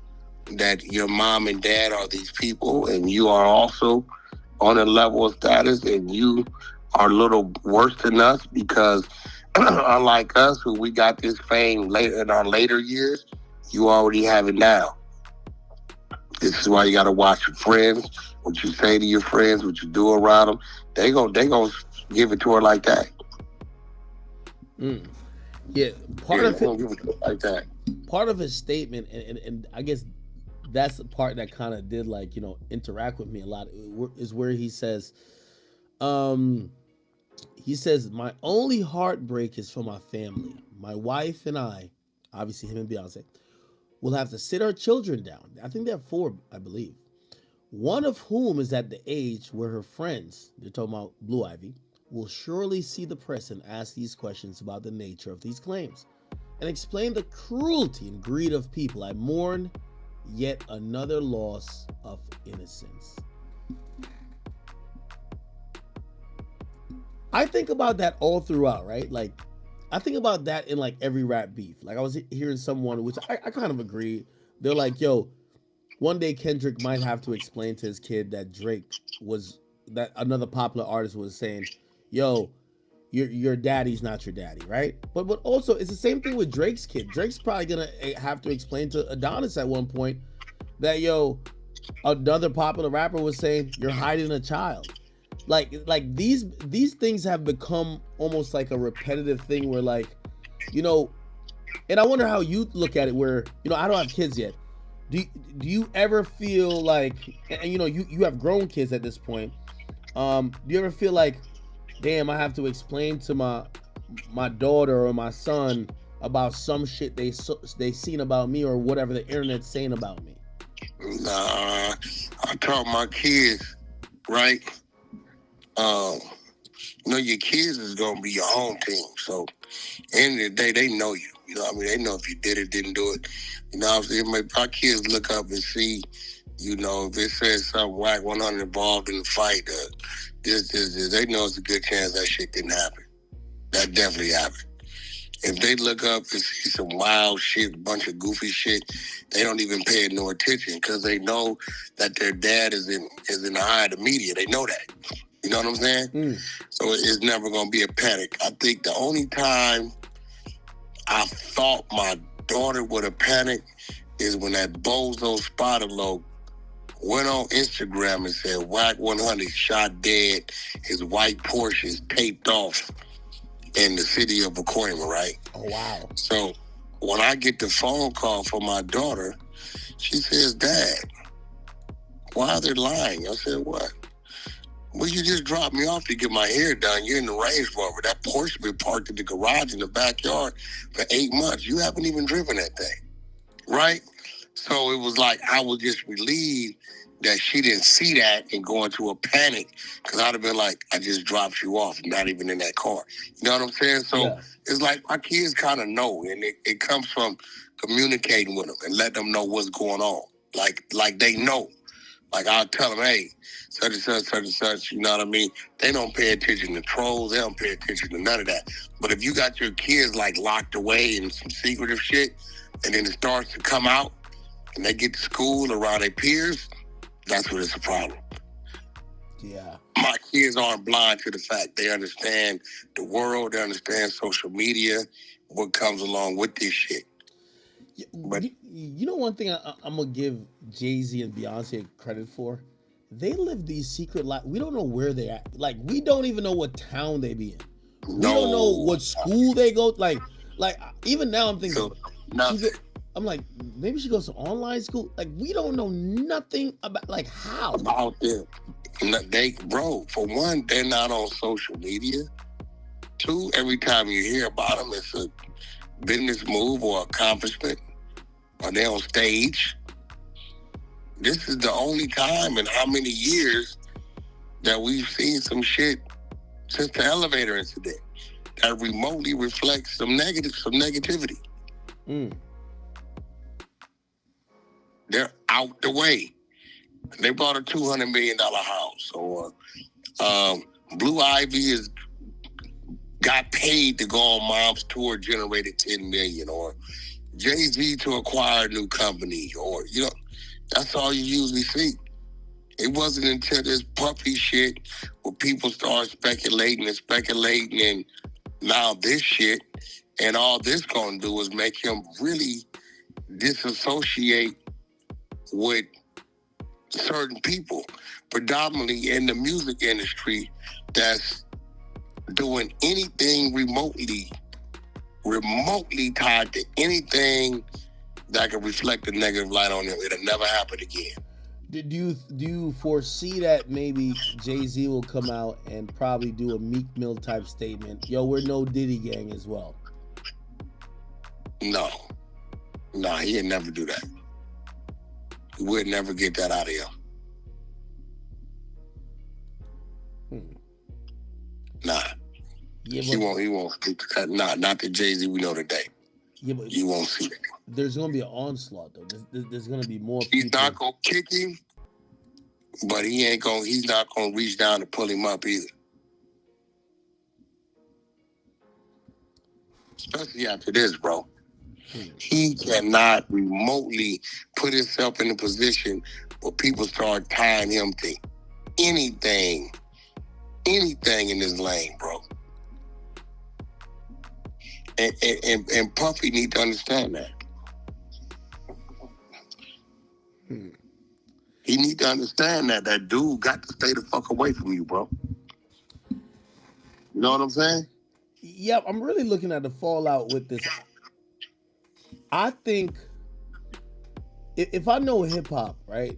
that your mom and dad are these people, and you are also on a level of status, and you are a little worse than us because unlike us, who we got this fame later in our later years, you already have it now. This is why you got to watch your friends, what you say to your friends, what you do around them. They gonna give it to her like that. Yeah, part of it, give it to her like that. Part of his statement, and I guess that's the part that kind of did, like, you know, interact with me a lot, is where he says, my only heartbreak is for my family. My wife and I, obviously him and Beyonce, will have to sit our children down. I think they have 4, I believe. One of whom is at the age where her friends, they're talking about Blue Ivy, will surely see the press and ask these questions about the nature of these claims and explain the cruelty and greed of people. I mourn yet another loss of innocence. I think about that all throughout, right? Like, I think about that in like every rap beef. Like, I was hearing someone, which I kind of agree. They're like, yo, one day Kendrick might have to explain to his kid that that another popular artist was saying, yo, your daddy's not your daddy, right? But also, it's the same thing with Drake's kid. Drake's probably gonna have to explain to Adonis at one point that, yo, another popular rapper was saying, you're hiding a child. Like these things have become almost like a repetitive thing where, like, you know, and I wonder how you look at it, where, you know, I don't have kids yet. Do you ever feel like, and you know, you have grown kids at this point, do you ever feel like, damn, I have to explain to my daughter or my son about some shit they seen about me or whatever the internet's saying about me? Nah, I taught my kids, right? You know, your kids is gonna be your home team. So, end of the day, they know you. You know what I mean? They know if you did it, didn't do it. You know what I'm saying? My kids look up and see, you know, if it says something Wack 100 involved in the fight, this, they know it's a good chance that shit didn't happen. That definitely happened. If they look up and see some wild shit, a bunch of goofy shit, they don't even pay it no attention because they know that their dad is in the eye of the media. They know that. You know what I'm saying? So it's never going to be a panic. I think the only time I thought my daughter would have panicked is when that bozo Spotify went on Instagram and said Wack 100 shot dead, his white Porsche is taped off in the city of Pacoima, right? Oh, wow. So when I get the phone call from my daughter, she says, Dad, why are they lying? I said, what? Well, you just dropped me off to get my hair done. You're in the Range Rover. That Porsche been parked in the garage in the backyard for 8 months. You haven't even driven that thing, right? So it was like I was just relieved that she didn't see that and go into a panic, because I'd have been like, I just dropped you off, not even in that car. You know what I'm saying? So it's like my kids kind of know, and it comes from communicating with them and let them know what's going on. Like they know. Like I'll tell them, hey, such and such, such and such, you know what I mean? They don't pay attention to trolls. They don't pay attention to none of that. But if you got your kids like locked away in some secretive shit, and then it starts to come out, and they get to school around their peers, that's when it's a problem. Yeah. My kids aren't blind to the fact. They understand the world. They understand social media, what comes along with this shit. But you know, one thing I'm gonna give Jay-Z and Beyonce credit for, they live these secret lives. We don't know where they at. Like, we don't even know what town they be in. We don't know what school they go. Like even now I'm thinking, I'm like, maybe she goes to online school. Like, we don't know nothing about, like, how about them. Bro, for one, they're not on social media. Two, every time you hear about them, it's a business move or accomplishment, or they're on stage. This is the only time in how many years that we've seen some shit since the elevator incident that remotely reflects some negativity. They're out the way. They bought a $200 million house, or Blue Ivy got paid to go on Mom's tour, generated $10 million, or Jay-Z to acquire a new company, or, you know, that's all you usually see. It wasn't until this puppy shit where people start speculating, and now this shit, and all this gonna do is make him really disassociate with certain people, predominantly in the music industry, that's doing anything remotely tied to anything that can reflect a negative light on him. It'll never happen again. Do you foresee that maybe Jay-Z will come out and probably do a Meek Mill type statement? Yo, we're no Diddy gang as well. No, he'd never do that. He would never get that out of him. Nah. Yeah, he won't speak to that. Not the Jay-Z we know today. Yeah, but you won't see that. There's gonna be an onslaught though. There's gonna be more people. He's not gonna kick him, but he's not gonna reach down to pull him up either. Especially after this, bro. He cannot remotely put himself in a position where people start tying him to anything in this lane, bro. And Puffy need to understand that. He need to understand that dude got to stay the fuck away from you, bro. You know what I'm saying? Yep, I'm really looking at the fallout with this. I think if I know hip hop, right,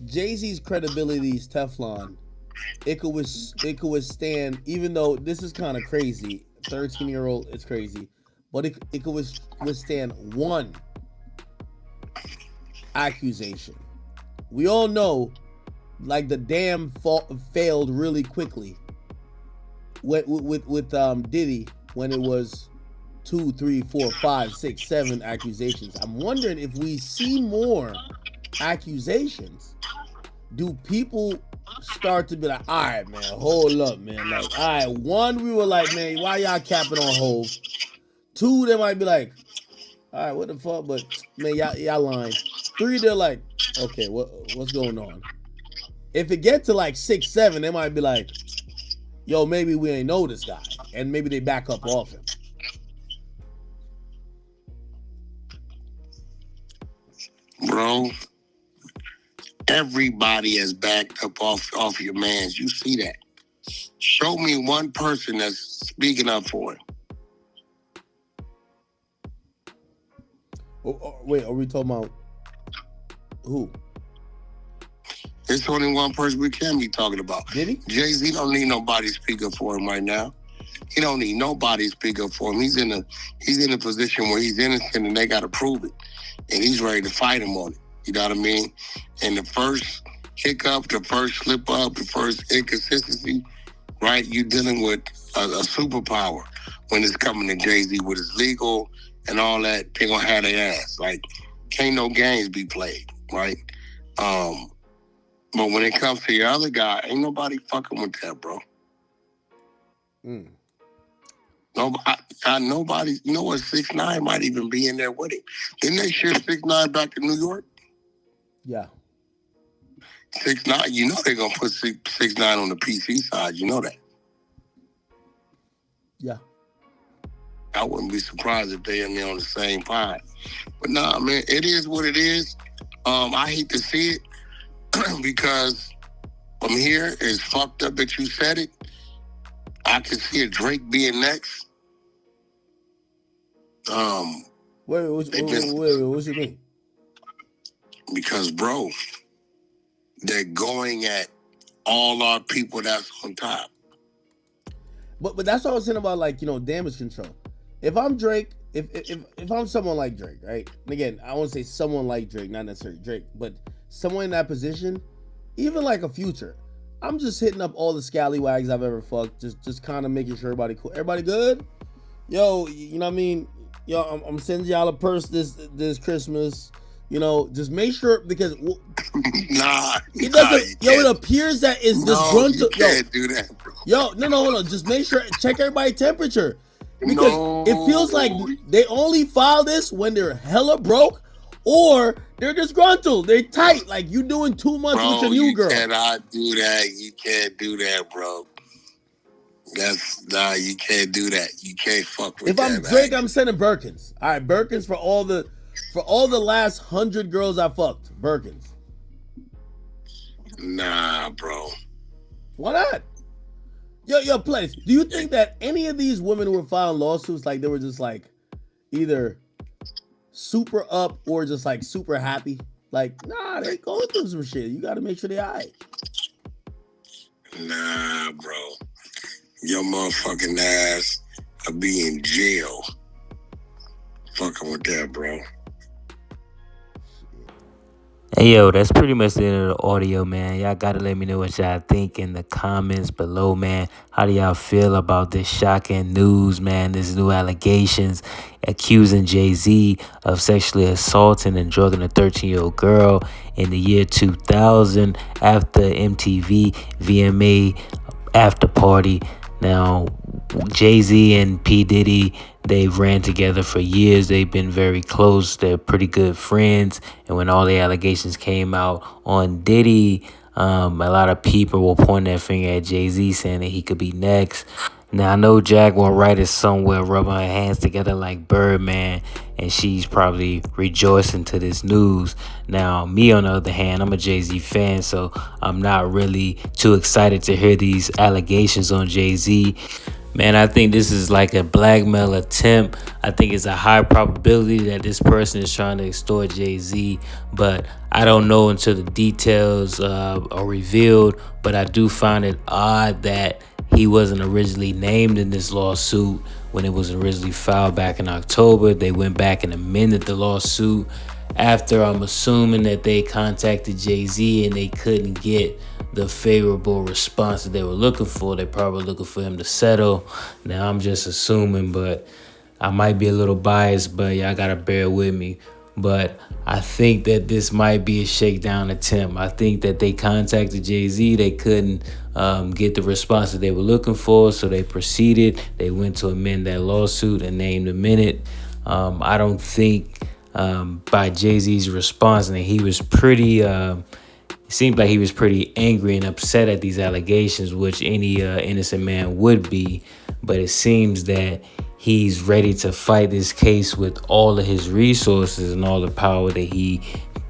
Jay-Z's credibility is Teflon. It could withstand, even though this is kind of crazy. 13-year-old, it's crazy, but it could withstand one accusation. We all know, like, the dam failed really quickly with Diddy, when it was 2, 3, 4, 5, 6, 7 accusations. I'm wondering if we see more accusations, do people start to be like, all right, man, hold up, man. Like, all right, one, we were like, man, why y'all capping on Hov? Two, they might be like, all right, what the fuck? But man, y'all lying. Three, they're like, okay, what's going on? If it gets to like 6, 7, they might be like, yo, maybe we ain't know this guy, and maybe they back up off him. Bro, everybody has backed up off your mans. You see that? Show me one person that's speaking up for him. Wait, are we talking about who? It's only one person we can be talking about. Diddy? Jay-Z don't need nobody to speak up for him right now. He don't need nobody to speak up for him. He's in a position where he's innocent and they got to prove it, and he's ready to fight him on it. You know what I mean? And the first hiccup, the first slip up, the first inconsistency, right? You're dealing with a superpower when it's coming to Jay-Z with his legal and all that. They're gonna have their ass. Like, can't no games be played, right? But when it comes to your other guy, ain't nobody fucking with that, bro. Nobody. You know what? 6ix9ine might even be in there with him. Didn't they ship 6ix9ine back to New York? Yeah. 6ix9ine. You know they're gonna put 6ix9ine on the PC side. You know that. Yeah. I wouldn't be surprised if they and me on the same pod. But nah, man, it is what it is. I hate to see it because from here, it's fucked up that you said it. I can see a Drake being next. Wait, what you mean? Because, bro, they're going at all our people that's on top. But that's what I was saying about, like, you know, damage control. If I'm Drake, if I'm someone like Drake, right? And again, I want to say someone like Drake, not necessarily Drake, but someone in that position, even like a Future, I'm just hitting up all the scallywags I've ever fucked, just kind of making sure everybody cool. Everybody good? Yo, you know what I mean? Yo, I'm sending y'all a purse this Christmas. You know, just make sure, because it doesn't. It appears that it's disgruntled. You can't do that, bro. Yo, no. Just make sure, check everybody's temperature, because it feels like they only file this when they're hella broke or they're disgruntled. They're tight. Like, you doing too much with your new girl. You cannot do that. You can't do that, bro. You can't do that. You can't fuck with that. If I'm Drake, I'm sending Birkins. All right, Birkins for all the last 100 girls I fucked. Birkins. Nah, bro. Why not? Yo, Place. Do you think that any of these women who were filing lawsuits, like, they were just like either super up or just like super happy? Like, nah, they going through some shit. You got to make sure they all right. Nah, bro. Your motherfucking ass will be in jail. Fucking with that, bro. Hey, yo, that's pretty much the end of the audio, man. Y'all gotta let me know what y'all think in the comments below, man. How do y'all feel about this shocking news, man? This new allegations accusing Jay-Z of sexually assaulting and drugging a 13-year-old girl in the year 2000 after MTV VMA after party. Now, Jay-Z and P. Diddy, they've ran together for years. They've been very close. They're pretty good friends. And when all the allegations came out on Diddy, a lot of people were pointing their finger at Jay-Z, saying that he could be next. Now, I know Jaguar Wright is somewhere rubbing her hands together like Birdman, and she's probably rejoicing to this news. Now, me, on the other hand, I'm a Jay-Z fan, so I'm not really too excited to hear these allegations on Jay-Z. Man, I think this is like a blackmail attempt. I think it's a high probability that this person is trying to extort Jay-Z, but I don't know until the details are revealed. But I do find it odd that he wasn't originally named in this lawsuit when it was originally filed back in October. They went back and amended the lawsuit after, I'm assuming, that they contacted Jay-Z and they couldn't get the favorable response that they were looking for. They're probably looking for him to settle. Now, I'm just assuming, but I might be a little biased, but y'all gotta bear with me. But I think that this might be a shakedown attempt. I think that they contacted Jay-Z. They couldn't get the response that they were looking for, so they proceeded. They went to amend that lawsuit and named him in it. I don't think by Jay-Z's response, and he was pretty... It seemed like he was pretty angry and upset at these allegations, which any innocent man would be. But it seems that he's ready to fight this case with all of his resources and all the power that he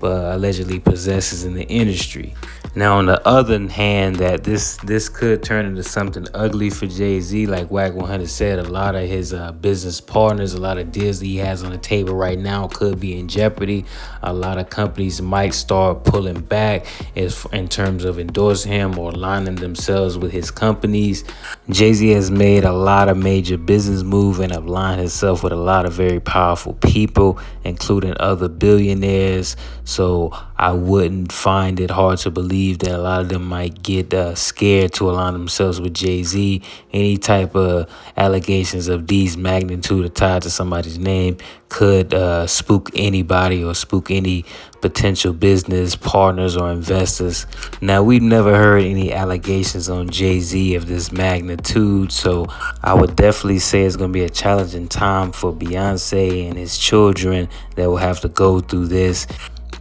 allegedly possesses in the industry. Now, on the other hand, that this could turn into something ugly for Jay-Z. Like Wack 100 said, a lot of his business partners, a lot of deals that he has on the table right now could be in jeopardy. A lot of companies might start pulling back in terms of endorsing him or aligning themselves with his companies. Jay-Z has made a lot of major business moves and aligned himself with a lot of very powerful people, including other billionaires. So I wouldn't find it hard to believe that a lot of them might get scared to align themselves with Jay-Z. Any type of allegations of these magnitude tied to somebody's name could spook anybody or spook any potential business partners or investors. Now, we've never heard any allegations on Jay-Z of this magnitude, so I would definitely say it's going to be a challenging time for Beyonce and his children that will have to go through this.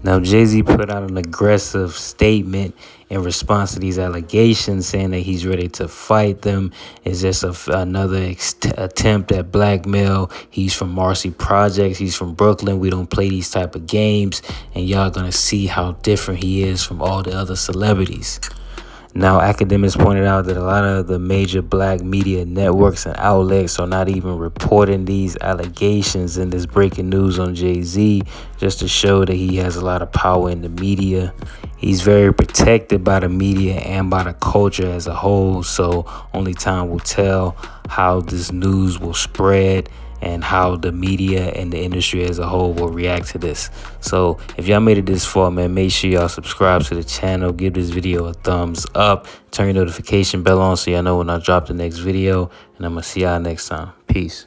Now, Jay-Z put out an aggressive statement in response to these allegations, saying that he's ready to fight them. It's just another attempt at blackmail. He's from Marcy Projects. He's from Brooklyn. We don't play these type of games. And y'all going to see how different he is from all the other celebrities. Now, Akademiks pointed out that a lot of the major black media networks and outlets are not even reporting these allegations in this breaking news on Jay-Z, just to show that he has a lot of power in the media. He's very protected by the media and by the culture as a whole, so only time will tell how this news will spread and how the media and the industry as a whole will react to this. So if y'all made it this far, man, make sure y'all subscribe to the channel, give this video a thumbs up, turn your notification bell on so y'all know when I drop the next video, and I'm gonna see y'all next time. Peace.